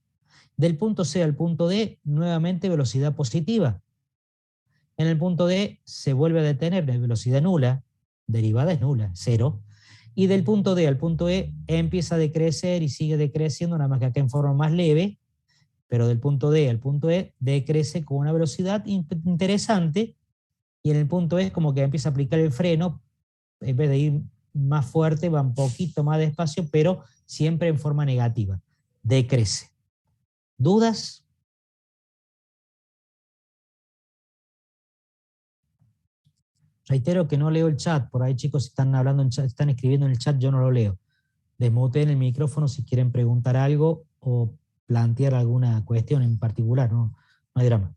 Del punto C al punto D, nuevamente velocidad positiva. En el punto D se vuelve a detener la velocidad nula, derivada es nula, 0. Y del punto D al punto E empieza a decrecer y sigue decreciendo, nada más que acá en forma más leve, pero del punto D al punto E decrece con una velocidad interesante y en el punto E es como que empieza a aplicar el freno, en vez de ir más fuerte, va un poquito más despacio, pero siempre en forma negativa, decrece. ¿Dudas? Reitero que no leo el chat, por ahí chicos están hablando en chat, están escribiendo en el chat, yo no lo leo. Desmuteen el micrófono si quieren preguntar algo o plantear alguna cuestión en particular, no hay drama.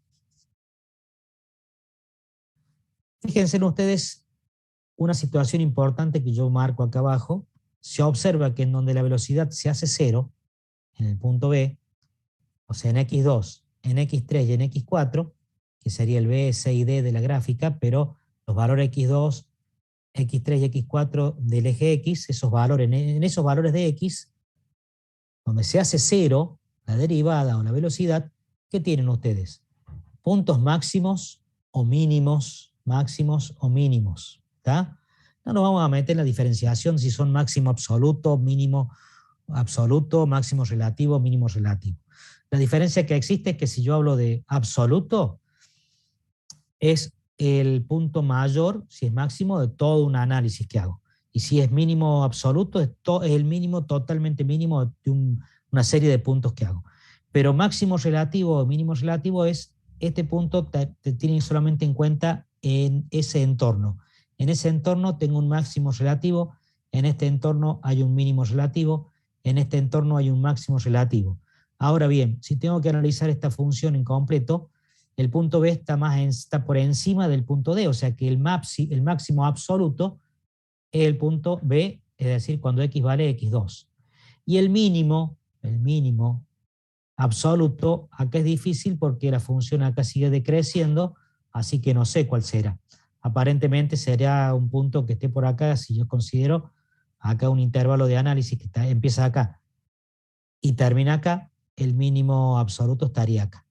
Fíjense ustedes una situación importante que yo marco acá abajo. Se observa que en donde la velocidad se hace 0, en el punto B, o sea en X2, en X3 y en X4, que sería el B, C y D de la gráfica, pero los valores X2, X3 y X4 del eje X, esos valores, en esos valores de X, donde se hace 0, la derivada o la velocidad, ¿qué tienen ustedes? Puntos máximos o mínimos, ¿está? No nos vamos a meter en la diferenciación si son máximo absoluto, mínimo absoluto, máximo relativo, mínimo relativo. La diferencia que existe es que si yo hablo de absoluto, es el punto mayor, si es máximo, de todo un análisis que hago. Y si es mínimo absoluto, es el mínimo, totalmente mínimo de una serie de puntos que hago. Pero máximo relativo o mínimo relativo es este punto, te tienen solamente en cuenta en ese entorno. En ese entorno tengo un máximo relativo, en este entorno hay un mínimo relativo, en este entorno hay un máximo relativo. Ahora bien, si tengo que analizar esta función en completo, el punto B está por encima del punto D, o sea que el máximo absoluto es el punto B, es decir, cuando x vale x2. Y el mínimo absoluto, acá es difícil porque la función acá sigue decreciendo, así que no sé cuál será. Aparentemente será un punto que esté por acá, si yo considero acá un intervalo de análisis que empieza acá y termina acá, el mínimo absoluto estaría acá.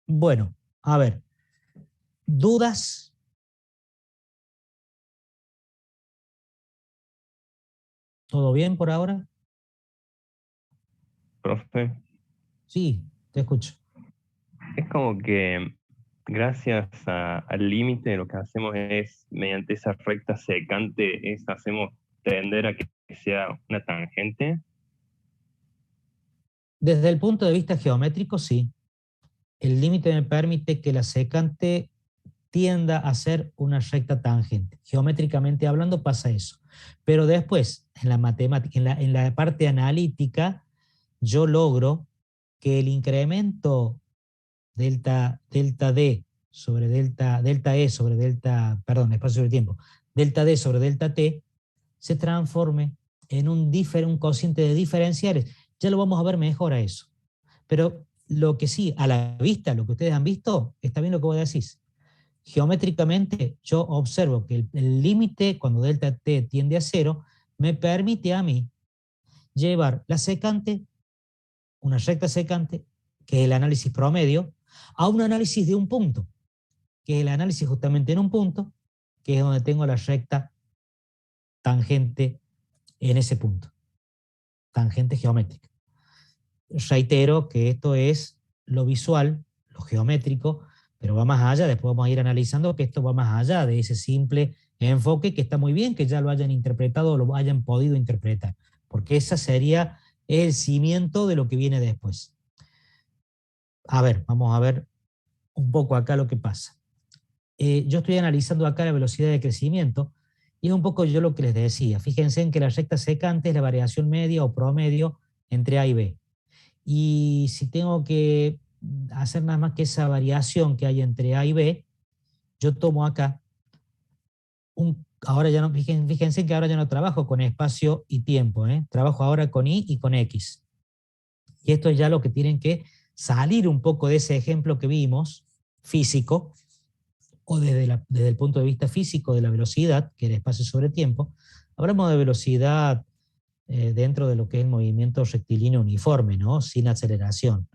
Bueno, a ver, ¿dudas? ¿Todo bien por ahora? Profe, Sí, te escucho. es como que gracias al límite lo que hacemos es, mediante esa recta secante, hacemos tender a que sea una tangente. Desde el punto de vista geométrico, sí. El límite me permite que la secante tienda a ser una recta tangente. Geométricamente hablando pasa eso. Pero después, en la matemática, en la parte analítica, yo logro que el incremento delta D sobre delta E sobre delta, perdón, espacio sobre tiempo, delta D sobre delta T, se transforme en un cociente de diferenciales. Ya lo vamos a ver mejor a eso. Pero lo que sí, a la vista, lo que ustedes han visto, está bien lo que vos decís. Geométricamente, yo observo que el límite, cuando delta T tiende a 0, me permite a mí llevar la secante, una recta secante, que es el análisis promedio, a un análisis de un punto, que es el análisis justamente en un punto, que es donde tengo la recta tangente en ese punto, tangente geométrica. Reitero que esto es lo visual, lo geométrico, pero va más allá, después vamos a ir analizando que esto va más allá de ese simple enfoque, que está muy bien que ya lo hayan interpretado o lo hayan podido interpretar, porque esa sería el cimiento de lo que viene después. A ver, vamos a ver un poco acá lo que pasa. Yo estoy analizando acá la velocidad de crecimiento y es un poco yo lo que les decía. Fíjense en que la recta secante es la variación media o promedio entre A y B. Y si tengo que hacer nada más que esa variación que hay entre A y B, yo tomo acá ahora ya no, fíjense que ahora ya no trabajo con espacio y tiempo, trabajo ahora con Y y con X. Y esto es ya lo que tienen que salir un poco de ese ejemplo que vimos, físico, o desde el punto de vista físico de la velocidad, que era espacio sobre tiempo. Hablamos de velocidad dentro de lo que es el movimiento rectilíneo uniforme, ¿no? Sin aceleración.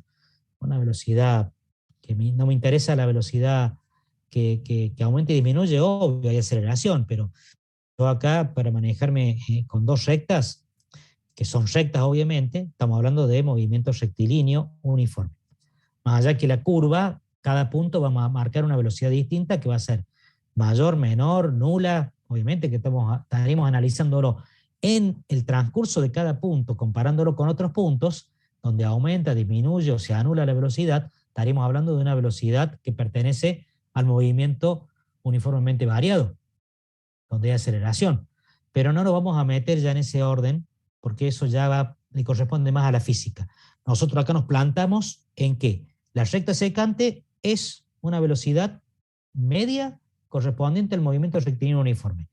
Una velocidad que no me interesa la velocidad que aumente y disminuye, obvio, hay aceleración, pero yo acá para manejarme con dos rectas, que son rectas obviamente, estamos hablando de movimiento rectilíneo uniforme. Más allá que la curva, cada punto vamos a marcar una velocidad distinta que va a ser mayor, menor, nula, obviamente que estaremos analizándolo en el transcurso de cada punto, comparándolo con otros puntos, donde aumenta, disminuye o se anula la velocidad, estaremos hablando de una velocidad que pertenece al movimiento uniformemente variado, donde hay aceleración. Pero no nos vamos a meter ya en ese orden, porque eso ya le corresponde más a la física. Nosotros acá nos plantamos en que la recta secante es una velocidad media correspondiente al movimiento rectilíneo uniforme.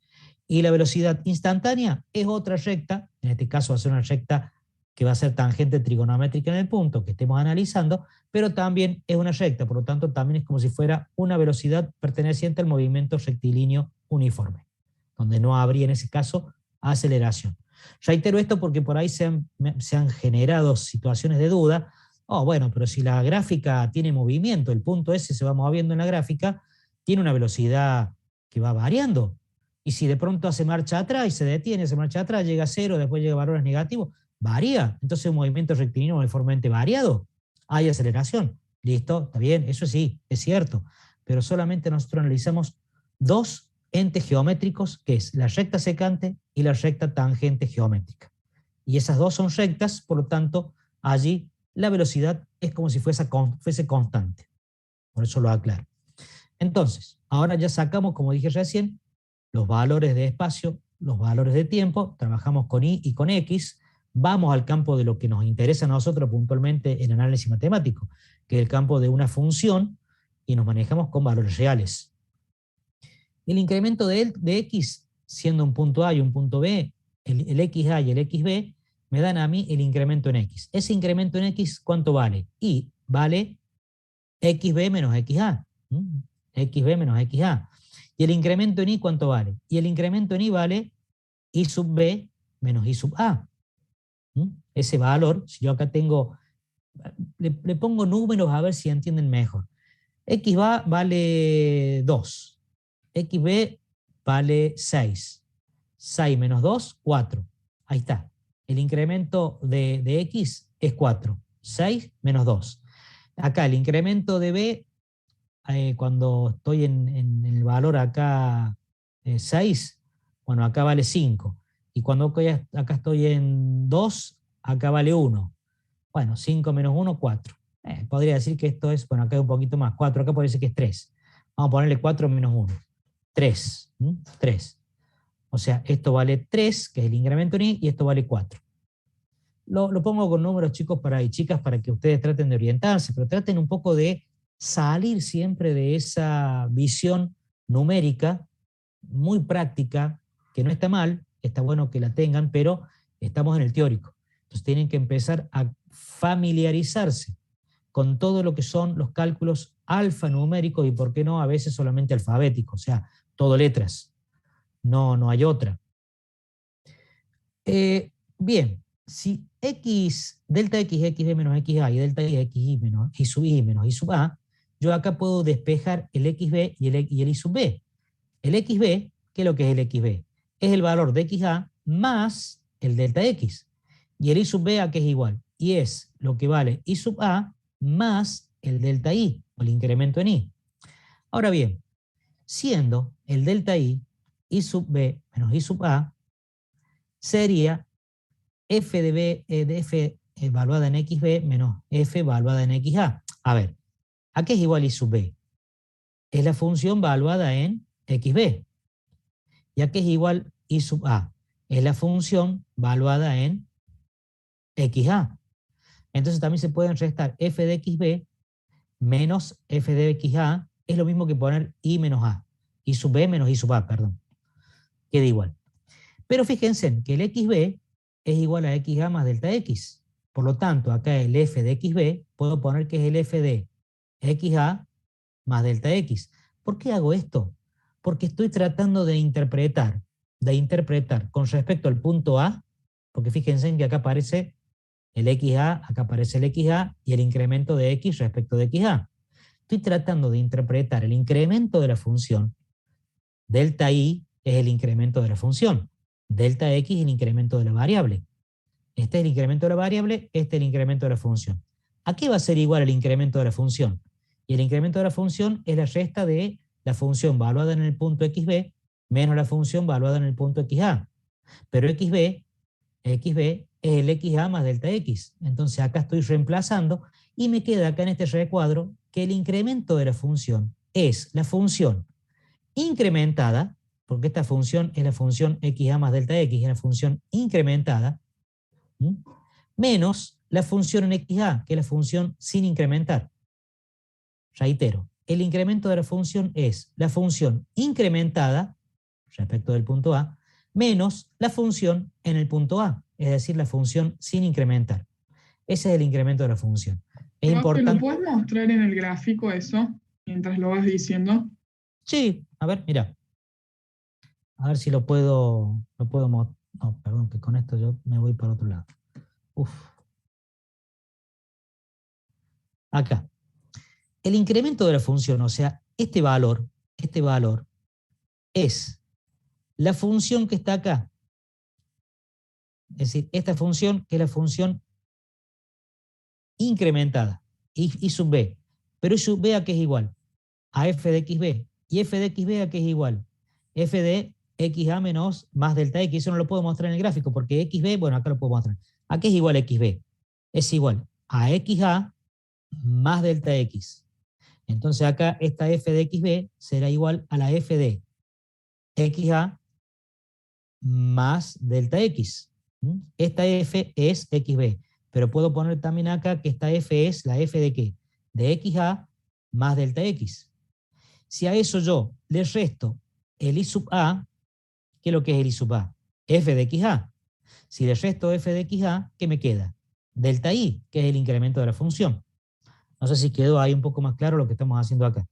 Y la velocidad instantánea es otra recta, en este caso va a ser una recta que va a ser tangente trigonométrica en el punto que estemos analizando, pero también es una recta, por lo tanto también es como si fuera una velocidad perteneciente al movimiento rectilíneo uniforme, donde no habría en ese caso aceleración. Reitero esto porque por ahí se han generado situaciones de duda. Bueno, pero si la gráfica tiene movimiento, el punto ese se va moviendo en la gráfica, tiene una velocidad que va variando. Y si de pronto hace marcha atrás y se detiene, hace marcha atrás, llega a 0, después llega a valores negativos, varía. Entonces un movimiento rectilíneo uniformemente variado, hay aceleración. Listo, está bien, eso sí, es cierto. Pero solamente nosotros analizamos dos entes geométricos, que es la recta secante y la recta tangente geométrica. Y esas dos son rectas, por lo tanto, allí la velocidad es como si fuese constante. Por eso lo aclaro. Entonces, ahora ya sacamos, como dije recién, los valores de espacio, los valores de tiempo, trabajamos con Y y con X, vamos al campo de lo que nos interesa a nosotros puntualmente en análisis matemático, que es el campo de una función, y nos manejamos con valores reales. El incremento de X, siendo un punto A y un punto B, el XA y el XB, me dan a mí el incremento en X. Ese incremento en X, ¿cuánto vale? Y vale XB menos XA. XB menos XA. ¿Y el incremento en Y cuánto vale? Y el incremento en Y vale Y sub B menos Y sub A. Ese valor, si yo acá tengo, le pongo números a ver si entienden mejor. XA vale 2. XB vale 6. 6 menos 2, 4. Ahí está. El incremento de X es 4. 6 menos 2. Acá el incremento de B, cuando estoy en el valor acá 6, bueno, acá vale 5. Y cuando acá estoy en 2, acá vale 1. Bueno, 5 menos 1, 4. Podría decir que esto es, bueno, acá hay un poquito más, 4, acá puede ser que es 3. Vamos a ponerle 4 menos 1. 3. 3. O sea, esto vale 3, que es el incremento en Y, y esto vale 4. Lo pongo con números, chicos y chicas, para que ustedes traten de orientarse, pero traten un poco de salir siempre de esa visión numérica muy práctica, que no está mal, está bueno que la tengan, pero estamos en el teórico. Entonces tienen que empezar a familiarizarse con todo lo que son los cálculos alfanuméricos y, por qué no, a veces solamente alfabéticos, o sea, todo letras. No hay otra. Bien, si delta X, XB menos XA y delta Y, XY menos Y sub I menos Y sub A, yo acá puedo despejar el XB y el Y sub B. El XB, ¿qué es lo que es el XB? Es el valor de XA más el delta X. Y el Y sub B a qué es igual. Y es lo que vale Y sub A más el delta Y, o el incremento en Y. Ahora bien, siendo el delta Y sub B menos Y sub A, sería f de B de f evaluada en XB menos f evaluada en XA. A ver, ¿a qué es igual Y sub B? Es la función evaluada en XB. ¿Y a qué es igual Y sub A? Es la función evaluada en XA. Entonces también se pueden restar f de XB menos f de XA, es lo mismo que poner Y menos A. Y sub B menos Y sub A, perdón. Queda igual. Pero fíjense que el XB es igual a XA más delta X. Por lo tanto, acá el f de XB, puedo poner que es el f de XA más delta X. ¿Por qué hago esto? Porque estoy tratando de interpretar con respecto al punto A, porque fíjense que acá aparece el XA, acá aparece el XA y el incremento de X respecto de XA. Estoy tratando de interpretar el incremento de la función. Delta Y es el incremento de la función. Delta X es el incremento de la variable. Este es el incremento de la variable, este es el incremento de la función. ¿A qué va a ser igual el incremento de la función? Y el incremento de la función es la resta de la función evaluada en el punto XB menos la función evaluada en el punto XA. Pero XB es el XA más delta X. Entonces acá estoy reemplazando y me queda acá en este recuadro que el incremento de la función es la función incrementada, porque esta función es la función XA más delta X, es la función incrementada, menos la función en XA, que es la función sin incrementar. Reitero, el incremento de la función es la función incrementada respecto del punto A, menos la función en el punto A, es decir, la función sin incrementar. Ese es el incremento de la función. Es importante. ¿Lo puedes mostrar en el gráfico eso, mientras lo vas diciendo? Sí, a ver, mira. A ver si lo puedo no, perdón, que con esto yo me voy para otro lado. Acá. El incremento de la función, o sea, este valor es la función que está acá. Es decir, esta función que es la función incrementada, y sub b. Pero y sub b a qué es igual? A f de xb. ¿Y f de xb a qué es igual? f de xa menos más delta x. Eso no lo puedo mostrar en el gráfico porque xb, bueno, acá lo puedo mostrar. Aquí es igual a xb. Es igual a xa más delta x. Entonces acá esta f de xb será igual a la f de xa más delta x. Esta f es xb, pero puedo poner también acá que esta f es la f de ¿qué? De xa más delta x. Si a eso yo le resto el i sub a, ¿qué es lo que es el i sub a? F de xa. Si le resto f de xa, ¿qué me queda? Delta i, que es el incremento de la función. No sé si quedó ahí un poco más claro lo que estamos haciendo acá.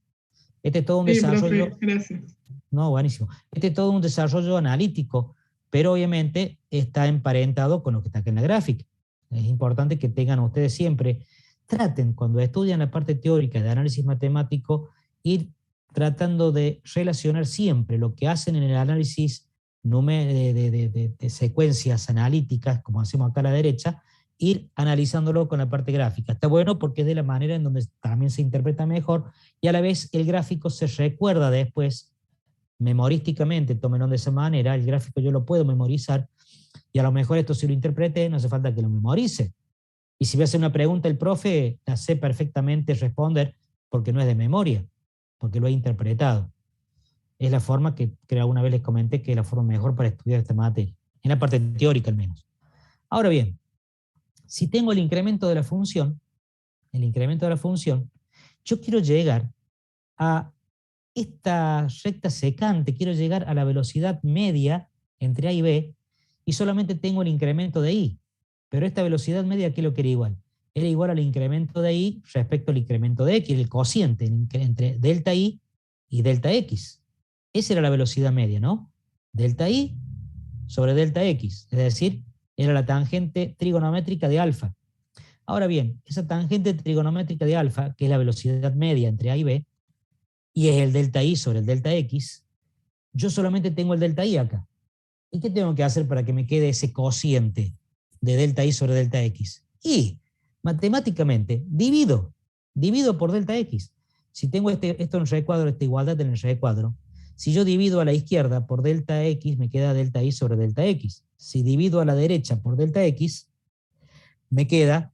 Este es todo un Sí, desarrollo. profe, gracias. No, buenísimo. Este es todo un desarrollo analítico, pero obviamente está emparentado con lo que está acá en la gráfica. Es importante que tengan ustedes siempre, traten cuando estudian la parte teórica de análisis matemático, ir tratando de relacionar siempre lo que hacen en el análisis de secuencias analíticas, como hacemos acá a la derecha, ir analizándolo con la parte gráfica. Está bueno porque es de la manera en donde también se interpreta mejor y a la vez el gráfico se recuerda después memorísticamente, tómenlo de esa manera, el gráfico yo lo puedo memorizar y a lo mejor esto si lo interprete no hace falta que lo memorice. Y si me hace una pregunta el profe, la sé perfectamente responder porque no es de memoria, porque lo he interpretado. Es la forma que creo alguna vez les comenté que es la forma mejor para estudiar esta materia, en la parte teórica al menos. Ahora bien, si tengo el incremento de la función, yo quiero llegar a esta recta secante, quiero llegar a la velocidad media entre A y B, y solamente tengo el incremento de I. Pero esta velocidad media, ¿qué lo que era igual? Era igual al incremento de I respecto al incremento de X, el cociente entre delta I y delta X. Esa era la velocidad media, ¿no? Delta I sobre delta X, es decir, era la tangente trigonométrica de alfa. Ahora bien, esa tangente trigonométrica de alfa, que es la velocidad media entre A y B, y es el delta I sobre el delta X, yo solamente tengo el delta I acá. ¿Y qué tengo que hacer para que me quede ese cociente de delta I sobre delta X? Y matemáticamente divido por delta X. Si tengo esto en el recuadro, esta igualdad en el recuadro, si yo divido a la izquierda por delta X, me queda delta I sobre delta X. Si divido a la derecha por delta X, me queda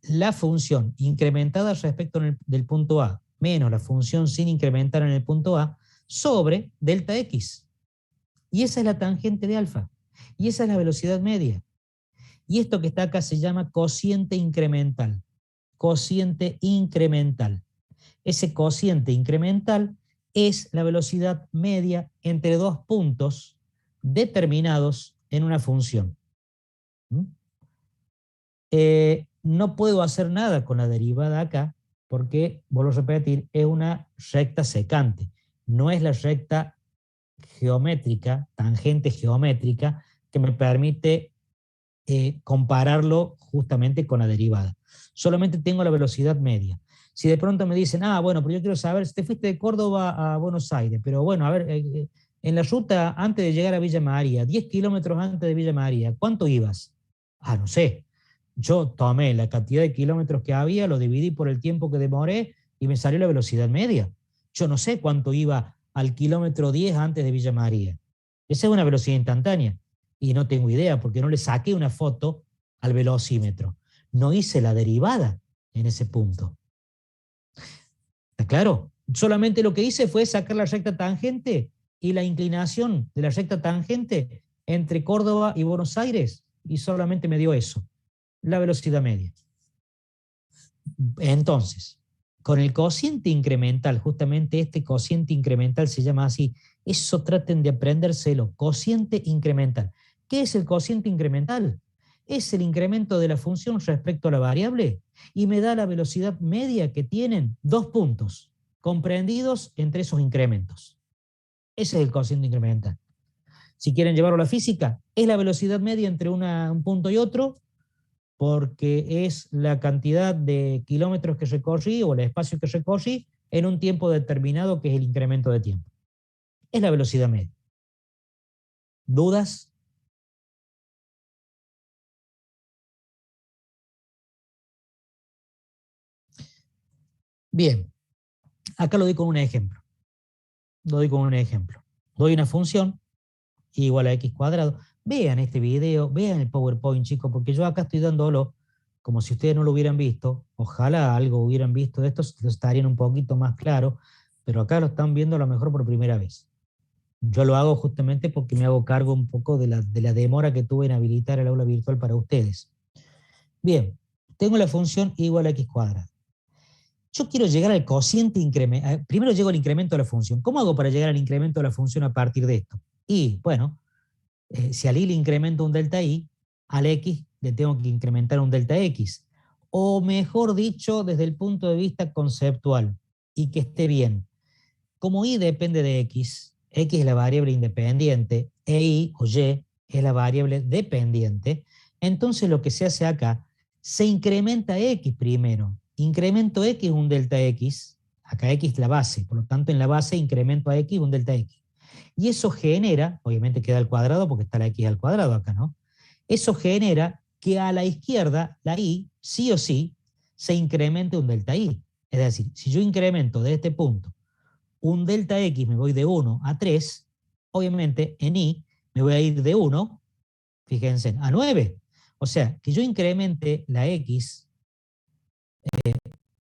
la función incrementada respecto del punto A menos la función sin incrementar en el punto A sobre delta X. Y esa es la tangente de alfa. Y esa es la velocidad media. Y esto que está acá se llama cociente incremental. Cociente incremental. Ese cociente incremental es la velocidad media entre dos puntos determinados en una función. No puedo hacer nada con la derivada acá porque, vuelvo a repetir, es una recta secante. No es la recta geométrica, tangente geométrica, que me permite compararlo justamente con la derivada. Solamente tengo la velocidad media. Si de pronto me dicen, bueno, pero yo quiero saber, si te fuiste de Córdoba a Buenos Aires, pero bueno, a ver, en la ruta antes de llegar a Villa María, 10 kilómetros antes de Villa María, ¿cuánto ibas? No sé. Yo tomé la cantidad de kilómetros que había, lo dividí por el tiempo que demoré y me salió la velocidad media. Yo no sé cuánto iba al kilómetro 10 antes de Villa María. Esa es una velocidad instantánea. Y no tengo idea porque no le saqué una foto al velocímetro. No hice la derivada en ese punto. ¿Está claro? Solamente lo que hice fue sacar la recta tangente y la inclinación de la recta tangente entre Córdoba y Buenos Aires y solamente me dio eso, la velocidad media. Entonces, con el cociente incremental, justamente este cociente incremental se llama así, eso traten de aprendérselo, cociente incremental. ¿Qué es el cociente incremental? Es el incremento de la función respecto a la variable y me da la velocidad media que tienen dos puntos comprendidos entre esos incrementos. Ese es el cociente incremental. Si quieren llevarlo a la física, es la velocidad media entre un punto y otro, porque es la cantidad de kilómetros que recorrí o el espacio que recorrí en un tiempo determinado, que es el incremento de tiempo. Es la velocidad media. ¿Dudas? Bien, acá lo doy con un ejemplo. doy una función igual a x cuadrado. Vean este video, vean el PowerPoint, chicos, porque yo acá estoy dándolo como si ustedes no lo hubieran visto. Ojalá algo hubieran visto de esto, estarían un poquito más claro, pero acá lo están viendo a lo mejor por primera vez. Yo lo hago justamente porque me hago cargo un poco de la demora que tuve en habilitar el aula virtual para ustedes. Bien, tengo la función igual a x cuadrado. Yo quiero llegar al cociente incremento. Primero llego al incremento de la función. ¿Cómo hago para llegar al incremento de la función a partir de esto? Y, bueno, si al y le incremento un delta y, al x le tengo que incrementar un delta x. O mejor dicho, desde el punto de vista conceptual, y que esté bien. Como y depende de x es la variable independiente, e y o y es la variable dependiente, entonces lo que se hace acá, se incrementa x primero. Incremento x un delta x, acá x es la base, por lo tanto en la base incremento a x un delta x. Y eso genera, obviamente queda al cuadrado porque está la x al cuadrado acá, ¿no? Eso genera que a la izquierda, la y, sí o sí, se incremente un delta y. Es decir, si yo incremento de este punto un delta x, me voy de 1 a 3, obviamente en y me voy a ir de 1, fíjense, a 9. O sea, que yo incremente la x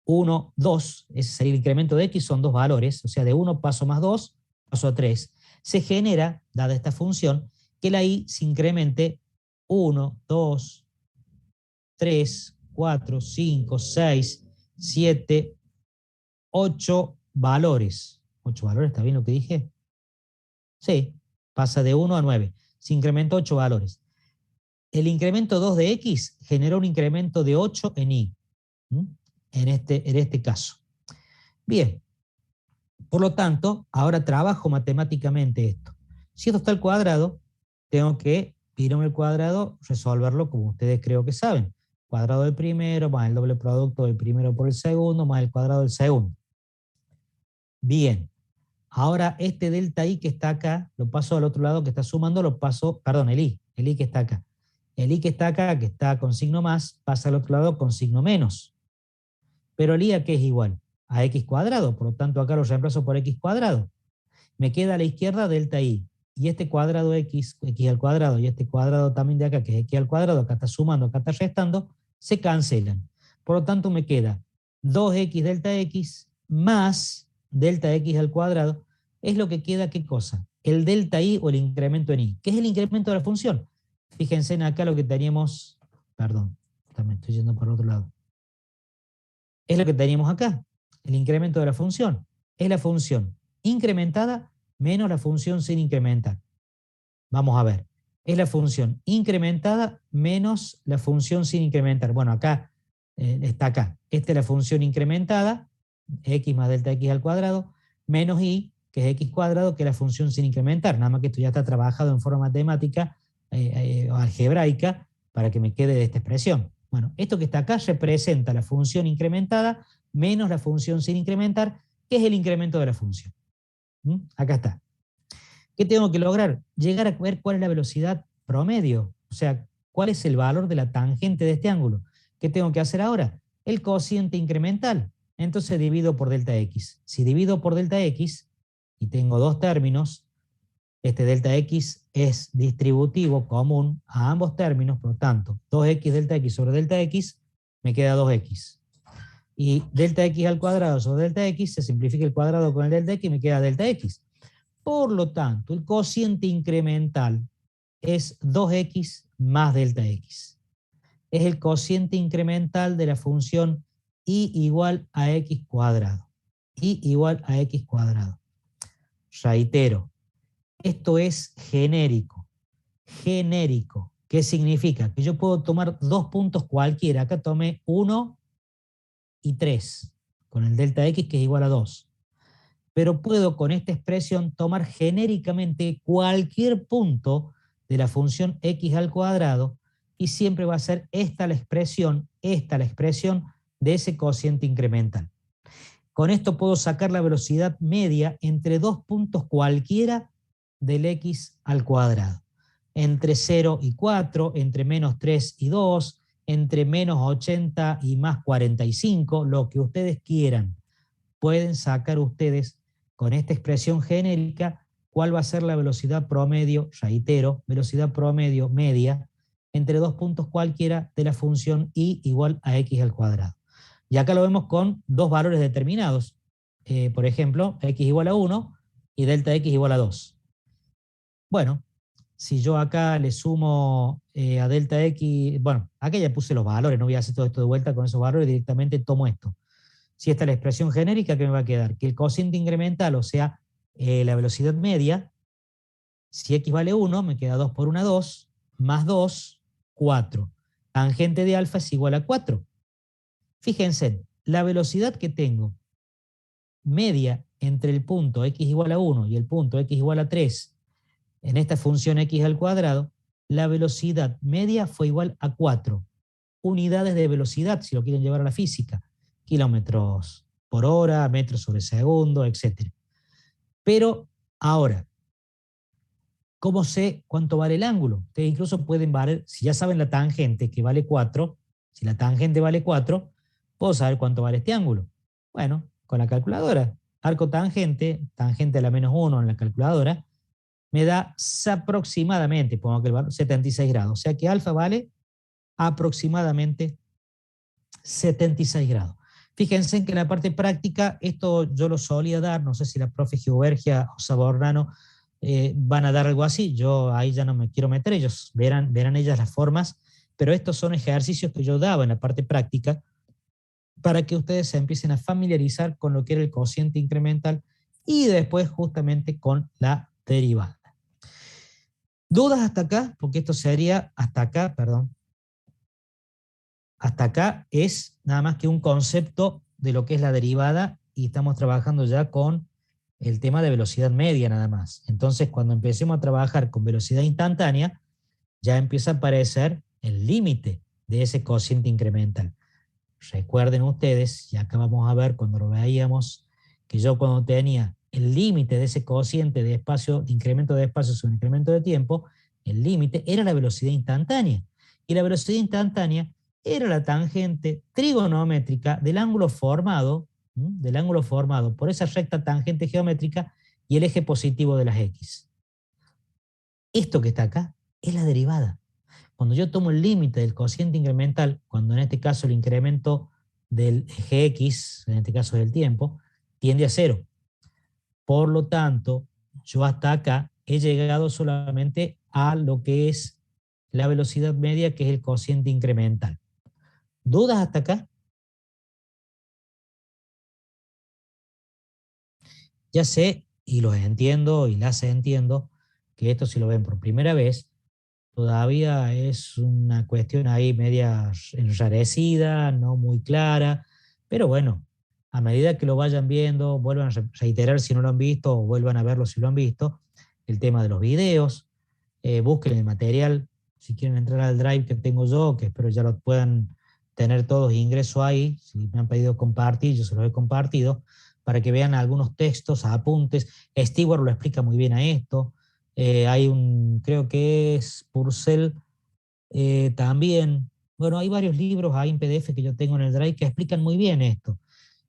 1, 2, ese sería el incremento de x, son dos valores, o sea, de 1 paso más 2, paso a 3. Se genera, dada esta función, que la y se incremente 1, 2, 3, 4, 5, 6, 7, 8 valores. ¿8 valores? ¿Está bien lo que dije? Sí, pasa de 1 a 9. Se incrementó 8 valores. El incremento 2 de x generó un incremento de 8 en y. En este caso. Bien, por lo tanto, ahora trabajo matemáticamente esto. Si esto está al cuadrado, tengo que irme al cuadrado, resolverlo como ustedes creo que saben. Cuadrado del primero más el doble producto del primero por el segundo más el cuadrado del segundo. Bien, ahora este delta i que está acá, lo paso al otro lado que está sumando, lo paso, perdón, el i que está acá. El i que está acá, que está con signo más, pasa al otro lado con signo menos. Pero el i a qué es igual? A x cuadrado, por lo tanto acá lo reemplazo por x cuadrado. Me queda a la izquierda delta i. Y este cuadrado x al cuadrado, y este cuadrado también de acá, que es x al cuadrado, acá está sumando, acá está restando, se cancelan. Por lo tanto me queda 2x delta x más delta x al cuadrado, es lo que queda, ¿qué cosa? El delta i o el incremento en i. ¿Qué es el incremento de la función? Fíjense en acá lo que teníamos, perdón, también estoy yendo por el otro lado. Es lo que teníamos acá, el incremento de la función. Es la función incrementada menos la función sin incrementar. Vamos a ver, es la función incrementada menos la función sin incrementar. Bueno, acá está acá. Esta es la función incrementada, x más delta x al cuadrado, menos y, que es x cuadrado, que es la función sin incrementar. Nada más que esto ya está trabajado en forma matemática o algebraica para que me quede de esta expresión. Bueno, esto que está acá representa la función incrementada menos la función sin incrementar, que es el incremento de la función. Acá está. ¿Qué tengo que lograr? Llegar a ver cuál es la velocidad promedio, o sea, cuál es el valor de la tangente de este ángulo. ¿Qué tengo que hacer ahora? El cociente incremental. Entonces divido por delta x. Si divido por delta x y tengo dos términos, este delta x es distributivo común a ambos términos, por lo tanto, 2x delta x sobre delta x me queda 2x. Y delta x al cuadrado sobre delta x, se simplifica el cuadrado con el delta x y me queda delta x. Por lo tanto, el cociente incremental es 2x más delta x. Es el cociente incremental de la función y igual a x cuadrado. Y igual a x cuadrado. Reitero, esto es genérico. Genérico. ¿Qué significa? Que yo puedo tomar dos puntos cualquiera. Acá tomé 1 y 3, con el delta x que es igual a 2. Pero puedo con esta expresión tomar genéricamente cualquier punto de la función x al cuadrado y siempre va a ser esta la expresión de ese cociente incremental. Con esto puedo sacar la velocidad media entre dos puntos cualquiera del x al cuadrado. Entre 0 y 4, entre menos 3 y 2, entre menos 80 y más 45, lo que ustedes quieran. Pueden sacar ustedes con esta expresión genérica cuál va a ser la velocidad promedio, reitero, velocidad promedio media, entre dos puntos cualquiera de la función y igual a x al cuadrado. Y acá lo vemos con dos valores determinados. Por ejemplo, x igual a 1 y delta x igual a 2. Bueno, si yo acá le sumo a delta x, bueno, acá ya puse los valores, no voy a hacer todo esto de vuelta con esos valores, directamente tomo esto. Si esta es la expresión genérica, ¿qué me va a quedar? Que el cociente incremental, o sea, la velocidad media, si x vale 1, me queda 2 por 1, 2, más 2, 4. Tangente de alfa es igual a 4. Fíjense, la velocidad que tengo media entre el punto x igual a 1 y el punto x igual a 3 en esta función x al cuadrado, la velocidad media fue igual a 4 unidades de velocidad, si lo quieren llevar a la física, kilómetros por hora, metros sobre segundo, etc. Pero ahora, ¿cómo sé cuánto vale el ángulo? Ustedes incluso pueden valer, si ya saben la tangente que vale 4, si la tangente vale 4, puedo saber cuánto vale este ángulo. Bueno, con la calculadora, arco tangente, tangente a la menos 1 en la calculadora, me da aproximadamente, pongo que el valor 76 grados, o sea que alfa vale aproximadamente 76 grados. Fíjense que en la parte práctica, esto yo lo solía dar, no sé si la profe Giubergia o Sabornano van a dar algo así, yo ahí ya no me quiero meter, ellos verán ellas las formas, pero estos son ejercicios que yo daba en la parte práctica para que ustedes se empiecen a familiarizar con lo que era el cociente incremental y después justamente con la derivada. ¿Dudas hasta acá? Porque esto sería hasta acá, perdón. Hasta acá es nada más que un concepto de lo que es la derivada y estamos trabajando ya con el tema de velocidad media nada más. Entonces, cuando empecemos a trabajar con velocidad instantánea, ya empieza a aparecer el límite de ese cociente incremental. Recuerden ustedes, y acá vamos a ver cuando lo veíamos, que yo cuando tenía el límite de ese cociente de espacio, de incremento de espacio sobre incremento de tiempo, el límite era la velocidad instantánea. Y la velocidad instantánea era la tangente trigonométrica del ángulo formado por esa recta tangente geométrica y el eje positivo de las x. Esto que está acá es la derivada. Cuando yo tomo el límite del cociente incremental, cuando en este caso el incremento del eje x, en este caso del tiempo, tiende a 0. Por lo tanto, yo hasta acá he llegado solamente a lo que es la velocidad media, que es el cociente incremental. ¿Dudas hasta acá? Ya sé, y los entiendo, y las entiendo, que esto si lo ven por primera vez, todavía es una cuestión ahí media enrarecida, no muy clara, pero bueno, a medida que lo vayan viendo, vuelvan a reiterar si no lo han visto o vuelvan a verlo si lo han visto, el tema de los videos, busquen el material, si quieren entrar al drive que tengo yo, que espero ya lo puedan tener todos ingreso ahí, si me han pedido compartir, yo se los he compartido, para que vean algunos textos, apuntes. Stewart lo explica muy bien a esto. Hay creo que es Purcell también. Bueno, hay varios libros ahí en PDF que yo tengo en el Drive que explican muy bien esto,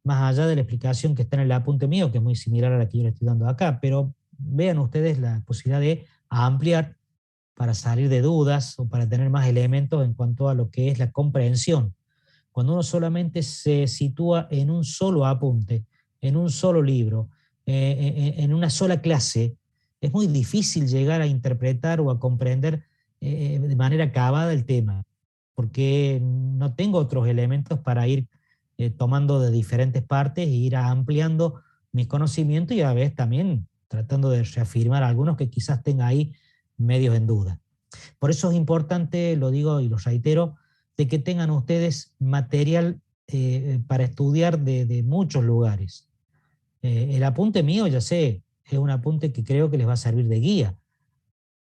más allá de la explicación que está en el apunte mío, que es muy similar a la que yo le estoy dando acá, pero vean ustedes la posibilidad de ampliar para salir de dudas o para tener más elementos en cuanto a lo que es la comprensión. Cuando uno solamente se sitúa en un solo apunte, en un solo libro, en una sola clase, es muy difícil llegar a interpretar o a comprender de manera acabada el tema, porque no tengo otros elementos para ir tomando de diferentes partes e ir ampliando mis conocimientos y a la vez también tratando de reafirmar algunos que quizás tenga ahí medios en duda. Por eso es importante, lo digo y lo reitero, de que tengan ustedes material para estudiar de muchos lugares. El apunte mío, ya sé, es un apunte que creo que les va a servir de guía.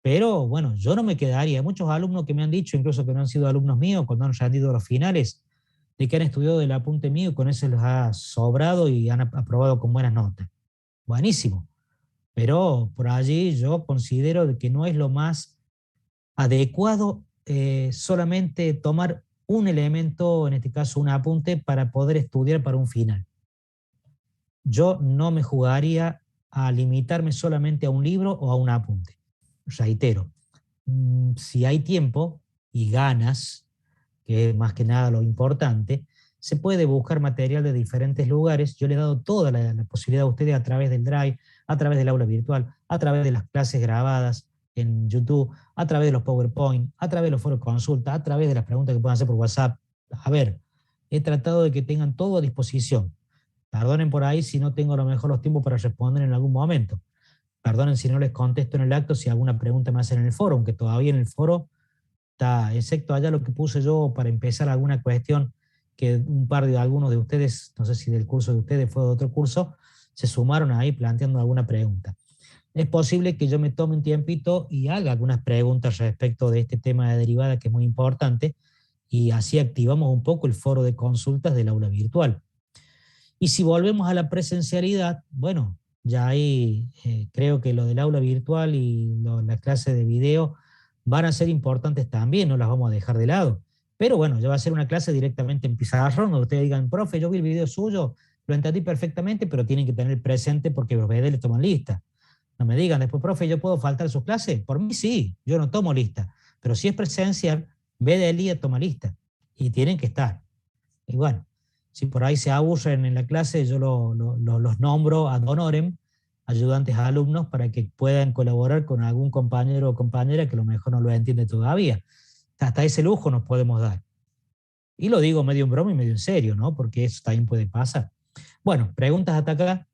Pero bueno, yo no me quedaría. Hay muchos alumnos que me han dicho, incluso que no han sido alumnos míos, cuando han rendido los finales, de que han estudiado del apunte mío y con eso les ha sobrado y han aprobado con buenas notas. Buenísimo. Pero por allí yo considero de que no es lo más adecuado solamente tomar un elemento, en este caso un apunte, para poder estudiar para un final. Yo no me jugaría a limitarme solamente a un libro o a un apunte. Reitero, si hay tiempo y ganas, que es más que nada lo importante, se puede buscar material de diferentes lugares. Yo le he dado toda la posibilidad a ustedes a través del Drive, a través del aula virtual, a través de las clases grabadas en YouTube, a través de los PowerPoint, a través de los foros de consulta, a través de las preguntas que puedan hacer por WhatsApp. A ver, he tratado de que tengan todo a disposición. Perdonen por ahí si no tengo a lo mejor los tiempos para responder en algún momento. Perdonen si no les contesto en el acto, si alguna pregunta me hacen en el foro, aunque todavía en el foro está, excepto allá lo que puse yo para empezar alguna cuestión que un par de algunos de ustedes, no sé si del curso de ustedes fue de otro curso, se sumaron ahí planteando alguna pregunta. Es posible que yo me tome un tiempito y haga algunas preguntas respecto de este tema de derivada que es muy importante y así activamos un poco el foro de consultas del aula virtual. Y si volvemos a la presencialidad, bueno, ya ahí creo que lo del aula virtual y la clase de video van a ser importantes también, no las vamos a dejar de lado. Pero bueno, ya va a ser una clase directamente en pizarrón, donde ustedes digan, profe, yo vi el video suyo, lo entendí perfectamente, pero tienen que tener presente porque los BD les toman lista. No me digan después, profe, ¿yo puedo faltar a sus clases? Por mí sí, yo no tomo lista. Pero si es presencial, BDLIA toma lista y tienen que estar. Y bueno, si por ahí se aburren en la clase, yo los nombro ad honorem, ayudantes a alumnos, para que puedan colaborar con algún compañero o compañera que a lo mejor no lo entiende todavía. Hasta ese lujo nos podemos dar. Y lo digo medio en broma y medio en serio, ¿no? Porque eso también puede pasar. Bueno, preguntas hasta acá.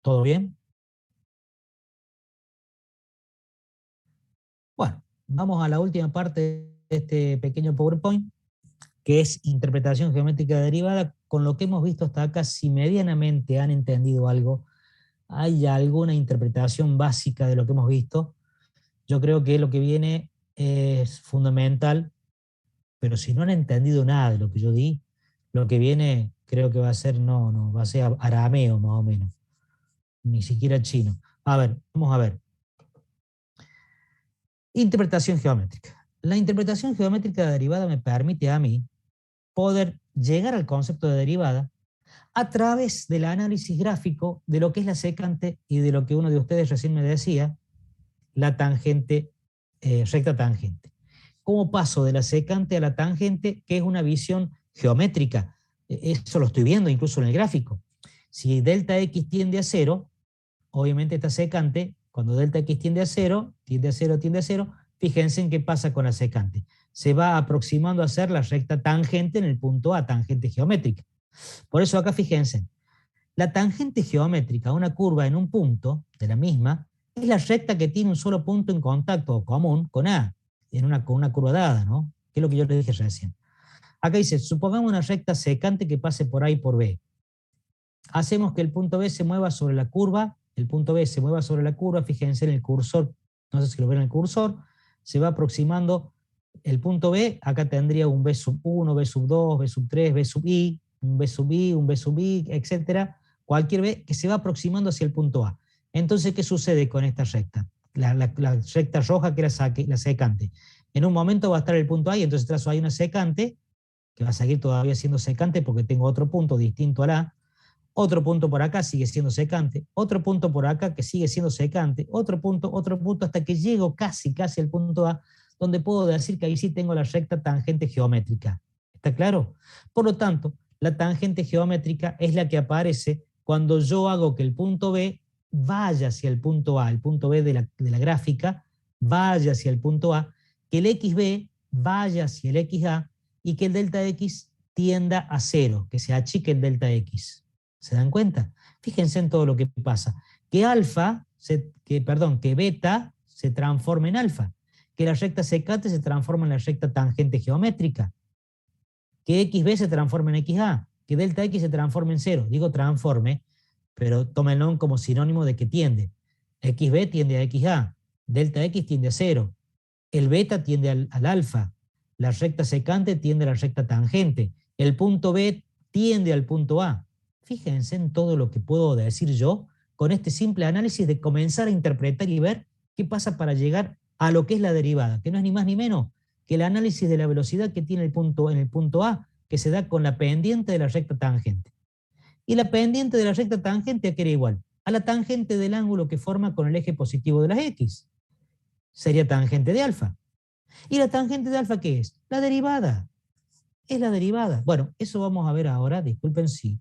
¿Todo bien? Bueno, vamos a la última parte de este pequeño PowerPoint, que es interpretación geométrica derivada. Con lo que hemos visto hasta acá, si medianamente han entendido algo, hay alguna interpretación básica de lo que hemos visto, yo creo que lo que viene es fundamental, pero si no han entendido nada de lo que yo di, lo que viene creo que va a ser, va a ser arameo más o menos, ni siquiera chino. A ver, vamos a ver. Interpretación geométrica. La interpretación geométrica de derivada me permite a mí poder llegar al concepto de derivada a través del análisis gráfico de lo que es la secante y de lo que uno de ustedes recién me decía, la tangente, recta tangente. ¿Cómo paso de la secante a la tangente? Que es una visión geométrica. Eso lo estoy viendo incluso en el gráfico. Si delta x tiende a 0, obviamente esta secante, cuando delta x tiende a 0, tiende a 0, tiende a 0, fíjense en qué pasa con la secante. Se va aproximando a ser la recta tangente en el punto A, tangente geométrica. Por eso acá fíjense, la tangente geométrica a una curva en un punto de la misma es la recta que tiene un solo punto en contacto común con A, con una curva dada, ¿no? Que es lo que yo les dije recién. Acá dice, supongamos una recta secante que pase por A y por B. Hacemos que el punto B se mueva sobre la curva, fíjense en el cursor, no sé si lo ven en el cursor, se va aproximando el punto B, acá tendría un B sub 1, B sub 2, B sub 3, B sub I, un B sub I, un B sub I, etcétera, cualquier B que se va aproximando hacia el punto A. Entonces, ¿qué sucede con esta recta? La recta roja que era la secante. En un momento va a estar el punto A y entonces trazo ahí una secante, que va a seguir todavía siendo secante porque tengo otro punto distinto al A, otro punto por acá sigue siendo secante, otro punto por acá que sigue siendo secante, otro punto, hasta que llego casi al punto A, donde puedo decir que ahí sí tengo la recta tangente geométrica. ¿Está claro? Por lo tanto, la tangente geométrica es la que aparece cuando yo hago que el punto B vaya hacia el punto A, el punto B de la gráfica vaya hacia el punto A, que el XB vaya hacia el XA y que el delta X tienda a 0, que se achique el delta X. ¿Se dan cuenta? Fíjense en todo lo que pasa. Que beta se transforma en alfa, que la recta secante se transforma en la recta tangente geométrica, que XB se transforma en XA, que delta X se transforma en 0. Digo transforme, pero tómenlo como sinónimo de que tiende. XB tiende a XA, delta X tiende a 0, el beta tiende al alfa, la recta secante tiende a la recta tangente, el punto B tiende al punto A. Fíjense en todo lo que puedo decir yo con este simple análisis de comenzar a interpretar y ver qué pasa para llegar a lo que es la derivada, que no es ni más ni menos que el análisis de la velocidad que tiene en el punto A, que se da con la pendiente de la recta tangente. Y la pendiente de la recta tangente, ¿a qué era igual? A la tangente del ángulo que forma con el eje positivo de las X. Sería tangente de alfa. ¿Y la tangente de alfa qué es? La derivada. Es la derivada. Bueno, eso vamos a ver ahora. Disculpen si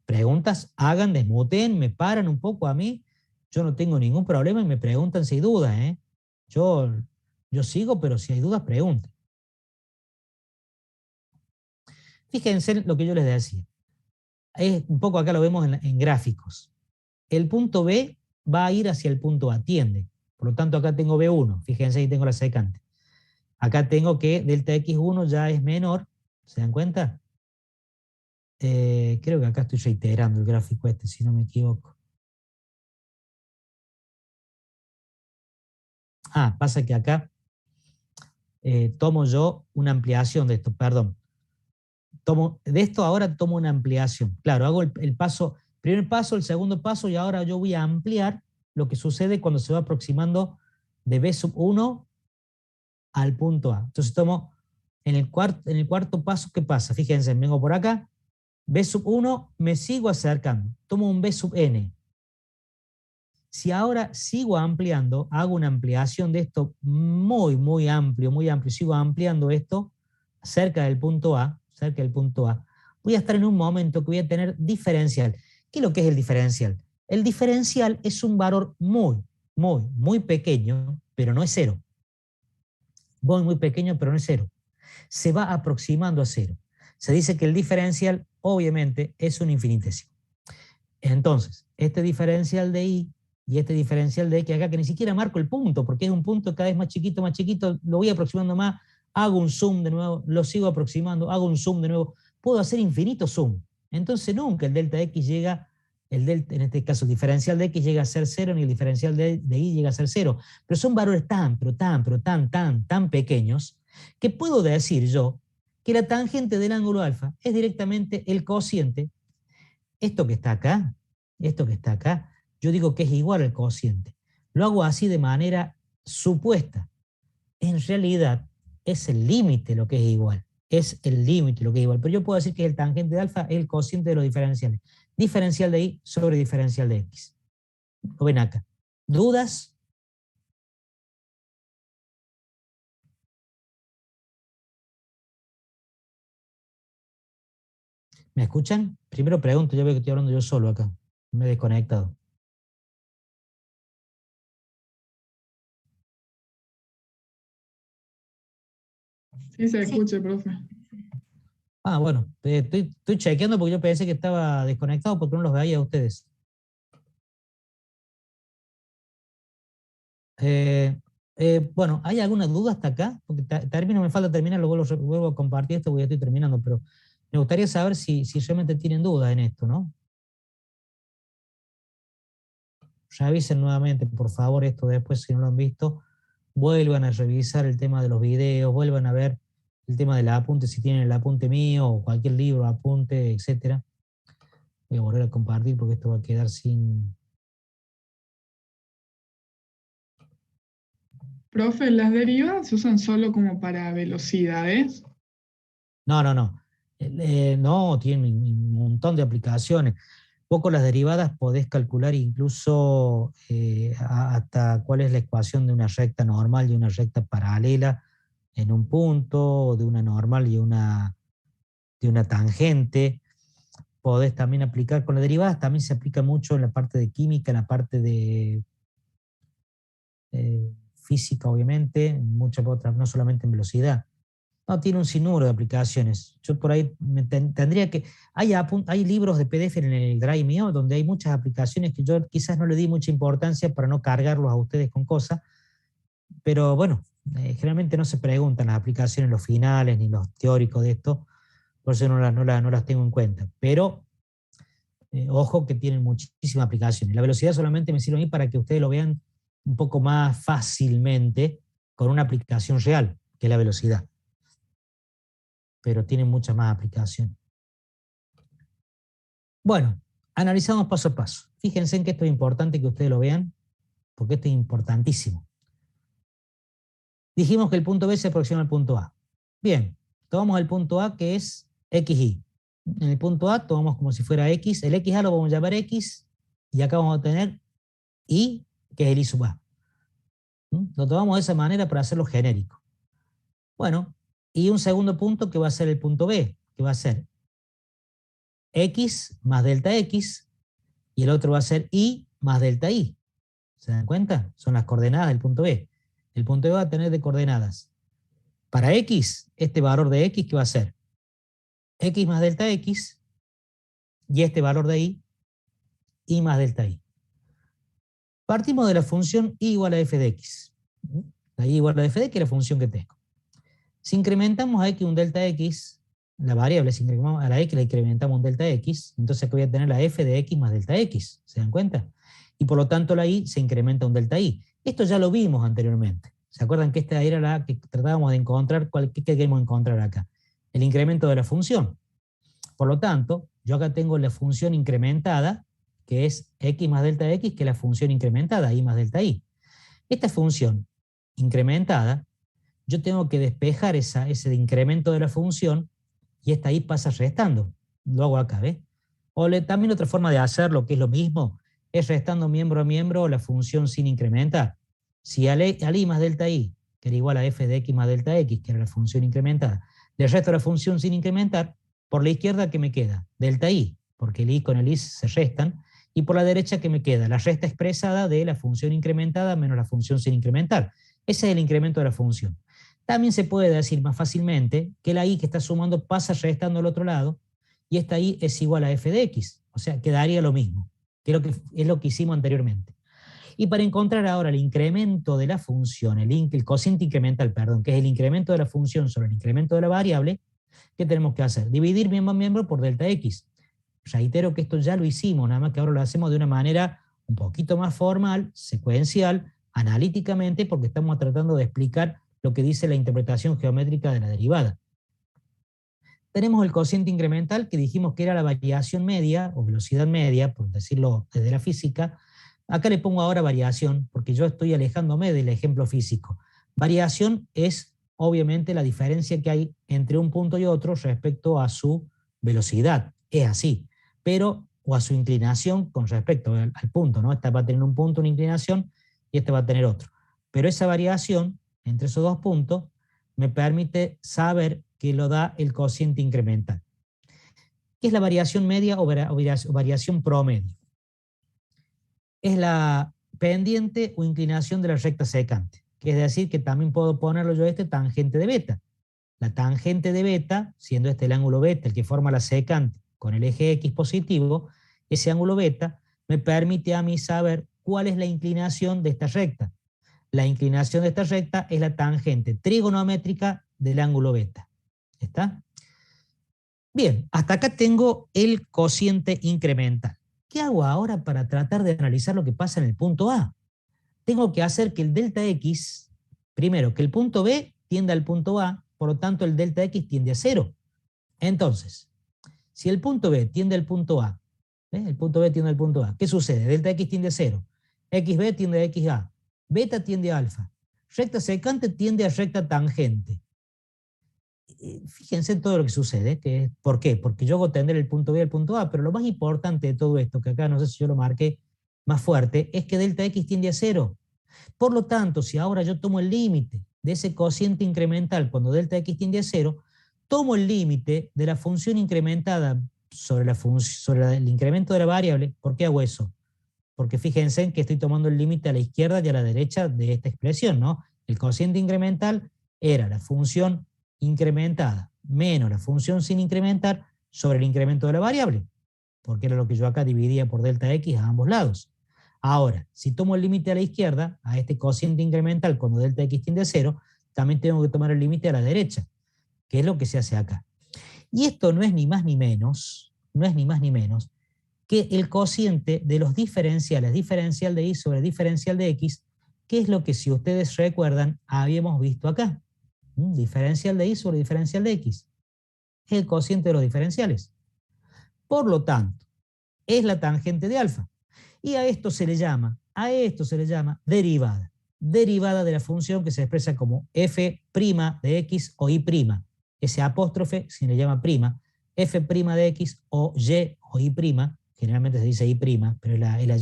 preguntas, hagan, desmuten, me paran un poco a mí. Yo no tengo ningún problema y me preguntan si hay dudas, ¿eh? Yo sigo, pero si hay dudas, pregunten. Fíjense lo que yo les decía. Un poco acá lo vemos en gráficos. El punto B va a ir hacia el punto A, tiende. Por lo tanto, acá tengo B1. Fíjense, ahí tengo la secante. Acá tengo que delta X1 ya es menor. ¿Se dan cuenta? Creo que acá estoy reiterando el gráfico este, si no me equivoco. Pasa que acá tomo yo una ampliación de esto, perdón. De esto ahora tomo una ampliación. Claro, hago el paso, primer paso, el segundo paso, y ahora yo voy a ampliar lo que sucede cuando se va aproximando de B sub 1 al punto A. Entonces tomo en el cuarto paso, ¿qué pasa? Fíjense, vengo por acá, B sub 1, me sigo acercando, tomo un B sub n. Si ahora sigo ampliando, hago una ampliación de esto muy amplio, sigo ampliando esto cerca del punto A, voy a estar en un momento que voy a tener diferencial. ¿Qué es lo que es el diferencial? El diferencial es un valor muy pequeño, pero no es cero. Muy pequeño, pero no es cero. Se va aproximando a cero. Se dice que el diferencial, obviamente, es un infinitésimo. Entonces, este diferencial de I y este diferencial de X acá, que ni siquiera marco el punto, porque es un punto cada vez más chiquito, lo voy aproximando más, hago un zoom de nuevo, lo sigo aproximando, hago un zoom de nuevo, puedo hacer infinito zoom. Entonces nunca el delta X llega, en este caso el diferencial de X llega a ser cero, ni el diferencial de Y llega a ser cero. Pero son valores tan pequeños, que puedo decir yo que la tangente del ángulo alfa es directamente el cociente. Esto que está acá, yo digo que es igual al cociente. Lo hago así de manera supuesta. En realidad es el límite lo que es igual. Es el límite lo que es igual. Pero yo puedo decir que el tangente de alfa es el cociente de los diferenciales. Diferencial de Y sobre diferencial de X. Lo ven acá. ¿Dudas? ¿Me escuchan? Primero pregunto, ya veo que estoy hablando yo solo acá. Me he desconectado. Sí, se escucha, profe. Bueno, estoy chequeando porque yo pensé que estaba desconectado porque no los veía a ustedes. Bueno, ¿hay alguna duda hasta acá? Porque me falta terminar, luego vuelvo a compartir esto porque ya estoy terminando, pero me gustaría saber si realmente tienen dudas en esto, ¿no? Revisen nuevamente, por favor, esto después, si no lo han visto, vuelvan a revisar el tema de los videos, vuelvan a ver el tema del apunte, si tienen el apunte mío o cualquier libro, apunte, etcétera. Voy a volver a compartir porque esto va a quedar sin... Profe, ¿las derivadas se usan solo como para velocidades? No. No, tienen un montón de aplicaciones. Poco las derivadas podés calcular incluso hasta cuál es la ecuación de una recta normal y una recta paralela en un punto, o de una normal y de una tangente. Podés también aplicar con las derivadas, también se aplica mucho en la parte de química, en la parte de física, obviamente, muchas otras, no solamente en velocidad. No, tiene un sinnúmero de aplicaciones. Yo por ahí tendría que... Hay libros de PDF en el Drive mío donde hay muchas aplicaciones que yo quizás no le di mucha importancia para no cargarlos a ustedes con cosas, pero bueno, generalmente no se preguntan las aplicaciones, los finales, ni los teóricos de esto, por eso no las tengo en cuenta. Pero ojo que tienen muchísimas aplicaciones. La velocidad solamente me sirve a mí para que ustedes lo vean un poco más fácilmente con una aplicación real, que es la velocidad. Pero tienen muchas más aplicaciones. Bueno, analizamos paso a paso. Fíjense en que esto es importante que ustedes lo vean, porque esto es importantísimo. Dijimos que el punto B se aproxima al punto A. Bien, tomamos el punto A que es XY. En el punto A tomamos como si fuera X, el XA lo vamos a llamar X, y acá vamos a tener Y, que es el I sub A. Lo tomamos de esa manera para hacerlo genérico. Bueno, y un segundo punto que va a ser el punto B, que va a ser X más delta X, y el otro va a ser Y más delta Y. ¿Se dan cuenta? Son las coordenadas del punto B. El punto B va a tener de coordenadas. Para X, este valor de X, ¿qué va a ser? X más delta X, y este valor de Y más delta Y. Partimos de la función Y igual a f de X. La Y igual a f de X es la función que tengo. Si incrementamos a X un delta X, la variable, si incrementamos a la X la incrementamos un delta X, entonces aquí voy a tener la f de X más delta X. ¿Se dan cuenta? Y por lo tanto la Y se incrementa un delta Y. Esto ya lo vimos anteriormente. ¿Se acuerdan que esta era la que tratábamos de encontrar? ¿Qué queremos encontrar acá? El incremento de la función. Por lo tanto, yo acá tengo la función incrementada, que es X más delta X, que es la función incrementada, Y más delta Y. Esta función incrementada, yo tengo que despejar ese incremento de la función, y esta Y pasa restando. Lo hago acá, ¿ves? También otra forma de hacerlo, que es lo mismo, es restando miembro a miembro la función sin incrementar. Si al I más delta I, que era igual a f de X más delta X, que era la función incrementada, le resto la función sin incrementar, por la izquierda, ¿qué me queda? Delta I, porque el I con el I se restan, y por la derecha, ¿qué me queda? La resta expresada de la función incrementada menos la función sin incrementar. Ese es el incremento de la función. También se puede decir más fácilmente que la I que está sumando pasa restando al otro lado, y esta I es igual a f de X, o sea, quedaría lo mismo, que es lo que hicimos anteriormente. Y para encontrar ahora el incremento de la función, el cociente incremental, perdón, que es el incremento de la función sobre el incremento de la variable, ¿qué tenemos que hacer? Dividir miembro a miembro por delta X. Reitero que esto ya lo hicimos, nada más que ahora lo hacemos de una manera un poquito más formal, secuencial, analíticamente, porque estamos tratando de explicar lo que dice la interpretación geométrica de la derivada. Tenemos el cociente incremental, que dijimos que era la variación media, o velocidad media, por decirlo desde la física. Acá le pongo ahora variación, porque yo estoy alejándome del ejemplo físico. Variación es, obviamente, la diferencia que hay entre un punto y otro respecto a su velocidad. Es así. Pero, o a su inclinación con respecto al punto, ¿no? Esta va a tener un punto, una inclinación, y este va a tener otro. Pero esa variación entre esos dos puntos me permite saber que lo da el cociente incremental. ¿Qué es la variación media o variación promedio? Es la pendiente o inclinación de la recta secante. Que es decir, que también puedo ponerlo yo tangente de beta. La tangente de beta, siendo este el ángulo beta, el que forma la secante con el eje X positivo, ese ángulo beta me permite a mí saber cuál es la inclinación de esta recta. La inclinación de esta recta es la tangente trigonométrica del ángulo beta. ¿Está? Bien, hasta acá tengo el cociente incremental. ¿Qué hago ahora para tratar de analizar lo que pasa en el punto A? Tengo que hacer que el delta X, primero, que el punto B tienda al punto A, por lo tanto el delta X tiende a 0. Entonces, si el punto B tiende al punto A, el punto B tiende al punto A, ¿qué sucede? Delta X tiende a 0, XB tiende a XA, beta tiende a alfa, recta secante tiende a recta tangente. Fíjense en todo lo que sucede. ¿Por qué? Porque yo hago tender el punto B al punto A, pero lo más importante de todo esto, que acá no sé si yo lo marqué más fuerte, es que delta X tiende a 0. Por lo tanto, si ahora yo tomo el límite de ese cociente incremental cuando delta X tiende a 0, tomo el límite de la función incrementada sobre el incremento de la variable. ¿Por qué hago eso? Porque fíjense en que estoy tomando el límite a la izquierda y a la derecha de esta expresión, ¿no? El cociente incremental era la función incrementada menos la función sin incrementar sobre el incremento de la variable, porque era lo que yo acá dividía por delta X a ambos lados. Ahora, si tomo el límite a la izquierda, a este cociente incremental cuando delta X tiende a 0, también tengo que tomar el límite a la derecha, que es lo que se hace acá. Y esto no es ni más ni menos, que el cociente de los diferenciales, diferencial de Y sobre diferencial de X, que es lo que, si ustedes recuerdan, habíamos visto acá. Diferencial de Y sobre diferencial de X. Es el cociente de los diferenciales. Por lo tanto, es la tangente de alfa. Y a esto se le llama derivada. Derivada de la función que se expresa como f' de X o Y'. Ese apóstrofe se le llama prima. f' de x o y o y', generalmente se dice y', pero es la y, la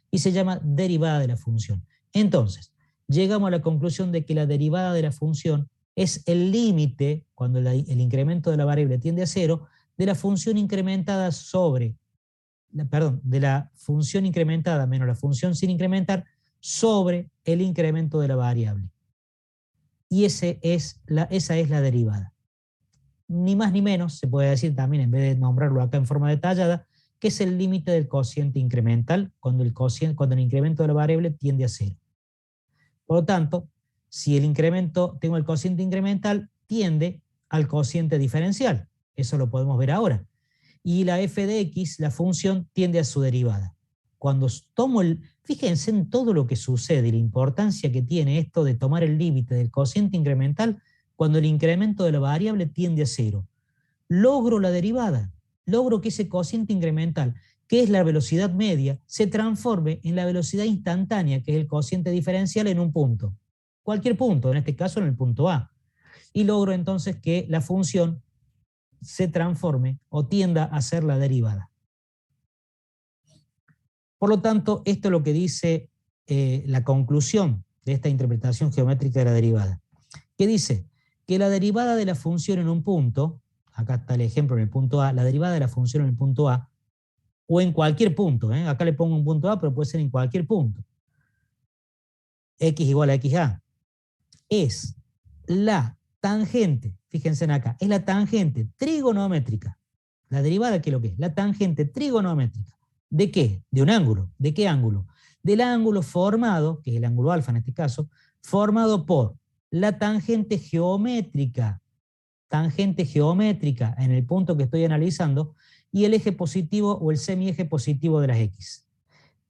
y se llama derivada de la función. Entonces, llegamos a la conclusión de que la derivada de la función es el límite, cuando el incremento de la variable tiende a 0, de la función incrementada de la función incrementada menos la función sin incrementar sobre el incremento de la variable. Y esa es la derivada. Ni más ni menos, se puede decir también, en vez de nombrarlo acá en forma detallada, que es el límite del cociente incremental cuando el incremento de la variable tiende a 0. Por lo tanto, si tengo el cociente incremental, tiende al cociente diferencial. Eso lo podemos ver ahora. Y la f de x, la función, tiende a su derivada. Cuando fíjense en todo lo que sucede y la importancia que tiene esto de tomar el límite del cociente incremental cuando el incremento de la variable tiende a 0. Logro la derivada, logro que ese cociente incremental, que es la velocidad media, se transforme en la velocidad instantánea, que es el cociente diferencial, en un punto. Cualquier punto, en este caso en el punto A. Y logro entonces que la función se transforme o tienda a ser la derivada. Por lo tanto, esto es lo que dice la conclusión de esta interpretación geométrica de la derivada. ¿Qué dice? Que la derivada de la función en un punto, acá está el ejemplo en el punto A, la derivada de la función en el punto A, o en cualquier punto, acá le pongo un punto A, pero puede ser en cualquier punto, x igual a xa, es la tangente, fíjense en acá, es la tangente trigonométrica. La derivada, ¿qué es lo que es? La tangente trigonométrica. ¿De qué? De un ángulo. ¿De qué ángulo? Del ángulo formado, que es el ángulo alfa en este caso, formado por la tangente geométrica en el punto que estoy analizando, y el eje positivo o el semieje positivo de las x.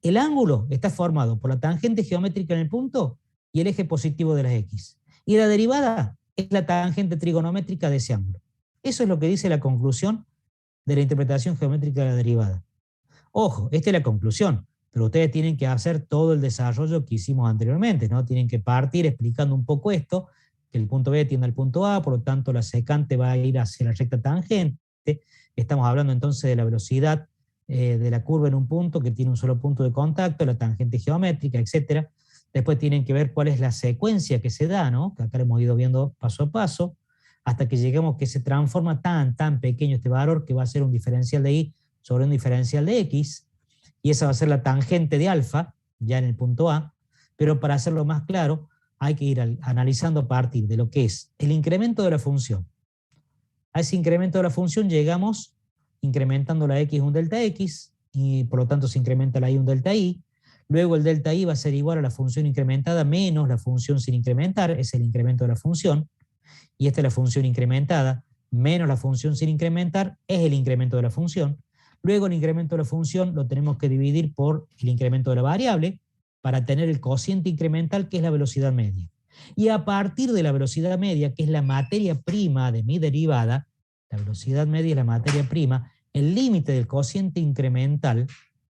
El ángulo está formado por la tangente geométrica en el punto y el eje positivo de las x. Y la derivada es la tangente trigonométrica de ese ángulo. Eso es lo que dice la conclusión de la interpretación geométrica de la derivada. Ojo, esta es la conclusión, pero ustedes tienen que hacer todo el desarrollo que hicimos anteriormente, ¿no? Tienen que partir explicando un poco esto, que el punto B tiende al punto A, por lo tanto la secante va a ir hacia la recta tangente. Estamos hablando entonces de la velocidad de la curva en un punto que tiene un solo punto de contacto, la tangente geométrica, etc. Después tienen que ver cuál es la secuencia que se da, ¿no? Que acá hemos ido viendo paso a paso, hasta que lleguemos que se transforma tan pequeño este valor que va a ser un diferencial de y sobre un diferencial de x, y esa va a ser la tangente de alfa, ya en el punto A, pero para hacerlo más claro, hay que ir analizando a partir de lo que es el incremento de la función. A ese incremento de la función llegamos incrementando la x un delta x, y por lo tanto se incrementa la y un delta y. Luego el delta y va a ser igual a la función incrementada menos la función sin incrementar, es el incremento de la función, y esta es la función incrementada, menos la función sin incrementar, es el incremento de la función. Luego el incremento de la función lo tenemos que dividir por el incremento de la variable para tener el cociente incremental, que es la velocidad media. Y a partir de la velocidad media, que es la materia prima de mi derivada, la velocidad media es la materia prima, el límite del cociente incremental,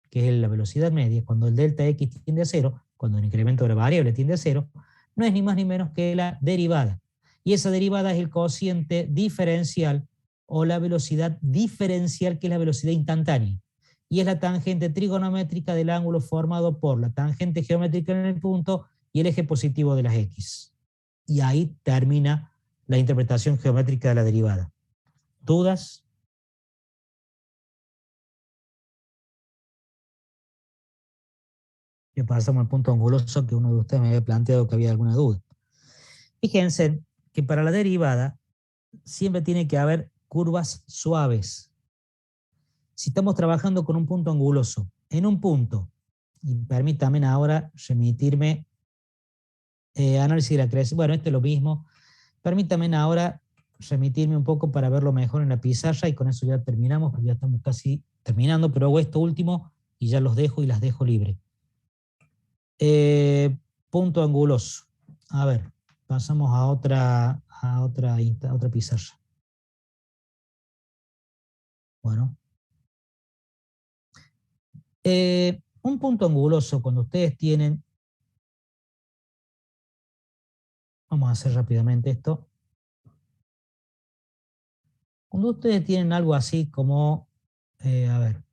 que es la velocidad media, cuando el delta x tiende a 0, cuando el incremento de la variable tiende a 0, no es ni más ni menos que la derivada. Y esa derivada es el cociente diferencial o la velocidad diferencial, que es la velocidad instantánea. Y es la tangente trigonométrica del ángulo formado por la tangente geométrica en el punto y el eje positivo de las x. Y ahí termina la interpretación geométrica de la derivada. ¿Dudas? Y pasamos al punto anguloso, que uno de ustedes me había planteado que había alguna duda. Fíjense que para la derivada siempre tiene que haber curvas suaves. Si estamos trabajando con un punto anguloso, en un punto, y permítanme ahora remitirme análisis de la creación, bueno, esto es lo mismo, permítanme ahora remitirme un poco para verlo mejor en la pizarra, y con eso ya terminamos, porque ya estamos casi terminando, pero hago esto último y ya los dejo y las dejo libre. Punto anguloso. A ver, pasamos a otra pizarra. Bueno. Un punto anguloso, cuando ustedes tienen, vamos a hacer rápidamente esto. Cuando ustedes tienen algo así como, a ver,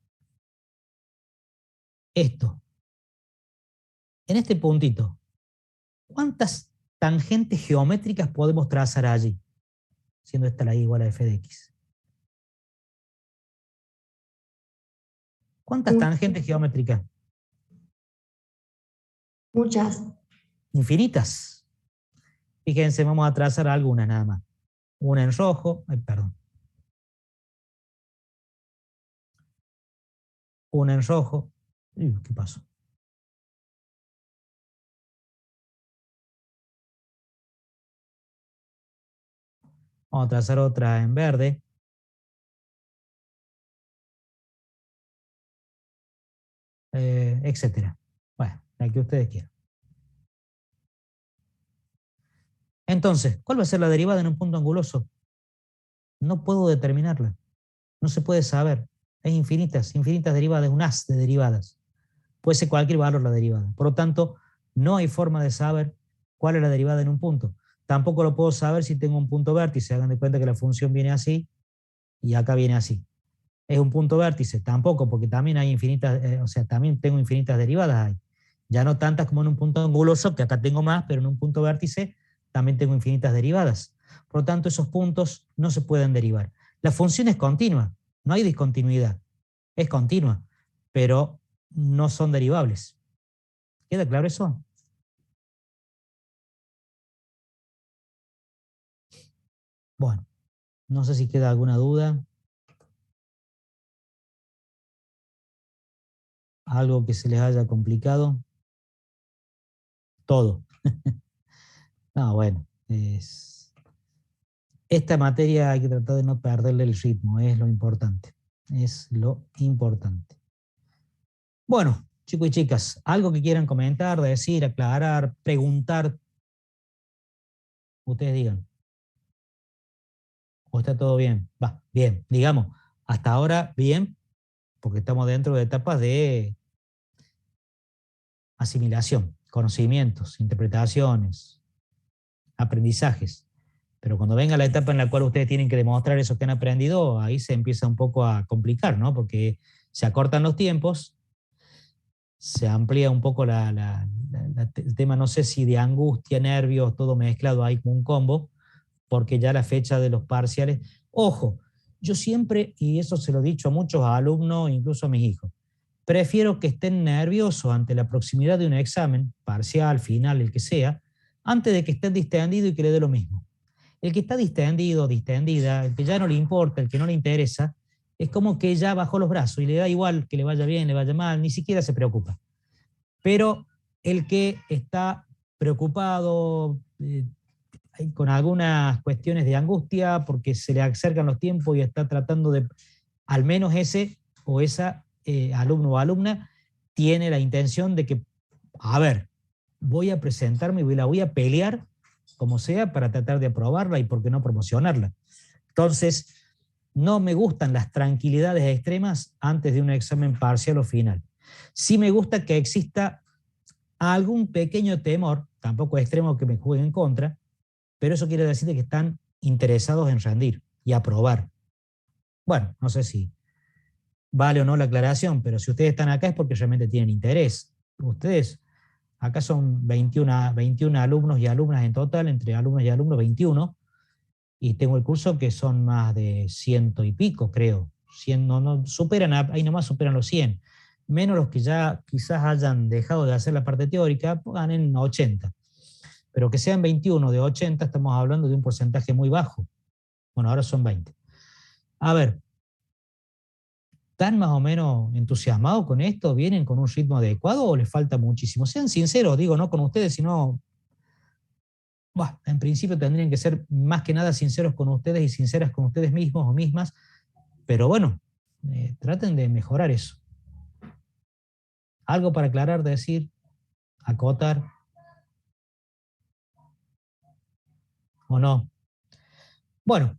esto, en este puntito, ¿cuántas tangentes geométricas podemos trazar allí? Siendo esta la y igual a f de x. ¿Cuántas tangentes geométricas? Muchas. Infinitas. Fíjense, vamos a trazar algunas nada más. Una en rojo, perdón. Una en rojo. ¿Qué pasó? Vamos a trazar otra en verde. Etcétera. Bueno, la que ustedes quieran. Entonces, ¿cuál va a ser la derivada en un punto anguloso? No puedo determinarla. No se puede saber. Hay infinitas derivadas, un haz de derivadas. Puede ser cualquier valor la derivada. Por lo tanto, no hay forma de saber cuál es la derivada en un punto. Tampoco lo puedo saber si tengo un punto vértice. Hagan de cuenta que la función viene así y acá viene así. ¿Es un punto vértice? Tampoco, porque también hay infinitas, también tengo infinitas derivadas ahí. Ya no tantas como en un punto anguloso, que acá tengo más, pero en un punto vértice también tengo infinitas derivadas. Por lo tanto, esos puntos no se pueden derivar. La función es continua, no hay discontinuidad. Es continua, pero no son derivables. ¿Queda claro eso? Bueno, no sé si queda alguna duda. Algo que se les haya complicado. Todo. No, bueno, esta materia hay que tratar de no perderle el ritmo, es lo importante. Es lo importante. Bueno, chicos y chicas, algo que quieran comentar, decir, aclarar, preguntar, ustedes digan. ¿O está todo bien? Va, bien, digamos, hasta ahora bien, porque estamos dentro de etapas de asimilación, conocimientos, interpretaciones, aprendizajes. Pero cuando venga la etapa en la cual ustedes tienen que demostrar eso que han aprendido, ahí se empieza un poco a complicar, ¿no? Porque se acortan los tiempos, se amplía un poco el tema, no sé si de angustia, nervios, todo mezclado ahí como un combo, porque ya la fecha de los parciales. Ojo, yo siempre, y eso se lo he dicho a muchos alumnos, incluso a mis hijos, prefiero que estén nerviosos ante la proximidad de un examen, parcial, final, el que sea, antes de que estén distendidos y que le dé lo mismo. El que está distendido, distendida, el que ya no le importa, el que no le interesa, es como que ya bajó los brazos y le da igual que le vaya bien, le vaya mal, ni siquiera se preocupa. Pero el que está preocupado, con algunas cuestiones de angustia, porque se le acercan los tiempos y está tratando de, al menos ese o esa alumno o alumna, tiene la intención de que, a ver, voy a presentarme y la voy a pelear como sea para tratar de aprobarla y por qué no promocionarla. Entonces, no me gustan las tranquilidades extremas antes de un examen parcial o final. Sí me gusta que exista algún pequeño temor, tampoco extremo que me juegue en contra, pero eso quiere decir que están interesados en rendir y aprobar. Bueno, no sé si vale o no la aclaración, pero si ustedes están acá es porque realmente tienen interés. Ustedes, acá son 21 alumnos y alumnas en total, entre alumnos y alumnos 21, y tengo el curso que son más de 100 y pico, creo. 100, no superan, ahí nomás superan los 100. Menos los que ya quizás hayan dejado de hacer la parte teórica, pongan en 80. Pero que sean 21 de 80, estamos hablando de un porcentaje muy bajo. Bueno, ahora son 20. A ver, ¿están más o menos entusiasmados con esto? ¿Vienen con un ritmo adecuado o les falta muchísimo? Sean sinceros, digo, no con ustedes, sino... Bah, en principio tendrían que ser más que nada sinceros con ustedes y sinceras con ustedes mismos o mismas, pero bueno, traten de mejorar eso. Algo para aclarar, decir, acotar, o no. Bueno,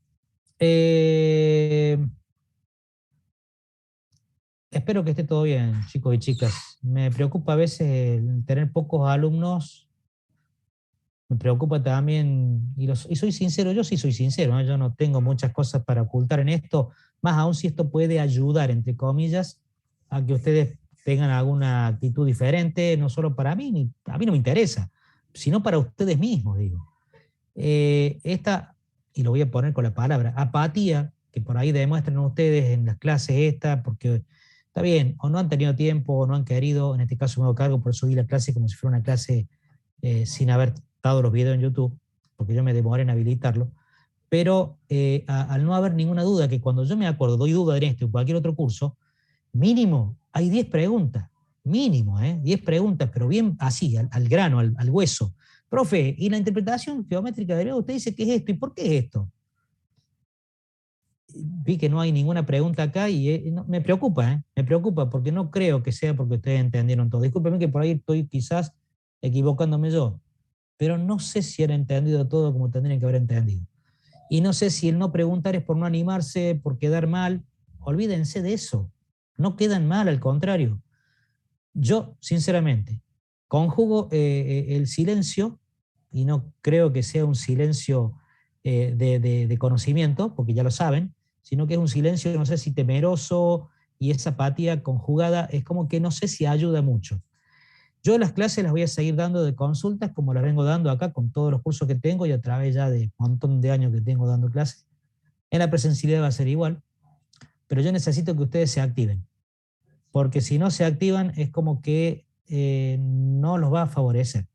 espero que esté todo bien, chicos y chicas. Me preocupa a veces el tener pocos alumnos Me preocupa también, y soy sincero, yo sí soy sincero, ¿no? Yo no tengo muchas cosas para ocultar en esto, más aún si esto puede ayudar, entre comillas, a que ustedes tengan alguna actitud diferente, no solo para mí, a mí no me interesa, sino para ustedes mismos, digo. Esta, y lo voy a poner con la palabra, apatía, que por ahí demuestran ustedes en las clases esta, porque está bien, o no han tenido tiempo, o no han querido, en este caso me hago cargo por subir la clase como si fuera una clase sin haber dado los videos en YouTube, porque yo me demoré en habilitarlo, pero al no haber ninguna duda, que cuando yo me acuerdo, doy duda en este o cualquier otro curso, mínimo hay 10 preguntas, mínimo, 10 preguntas, pero bien así, al grano, al hueso. Profe, ¿y la interpretación geométrica de usted dice qué es esto y por qué es esto? Vi que no hay ninguna pregunta acá y me preocupa porque no creo que sea porque ustedes entendieron todo. Discúlpeme que por ahí estoy quizás equivocándome yo, pero no sé si han entendido todo como tendrían que haber entendido. Y no sé si el no preguntar es por no animarse, por quedar mal. Olvídense de eso. No quedan mal, al contrario. Yo, sinceramente, conjugo el silencio, y no creo que sea un silencio de conocimiento, porque ya lo saben, sino que es un silencio, no sé si temeroso, y esa apatía conjugada es como que no sé si ayuda mucho. Yo las clases las voy a seguir dando de consultas como las vengo dando acá con todos los cursos que tengo y a través ya de un montón de años que tengo dando clases. En la presencialidad va a ser igual, pero yo necesito que ustedes se activen, porque si no se activan es como que no los va a favorecer.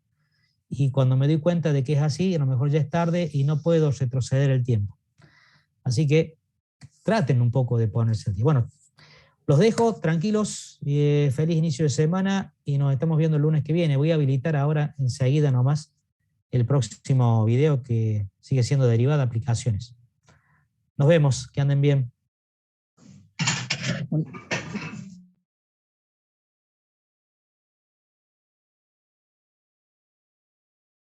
Y cuando me doy cuenta de que es así, a lo mejor ya es tarde y no puedo retroceder el tiempo. Así que traten un poco de ponerse al día. Bueno, los dejo tranquilos, feliz inicio de semana y nos estamos viendo el lunes que viene. Voy a habilitar ahora enseguida nomás el próximo video que sigue siendo derivada de aplicaciones. Nos vemos, que anden bien.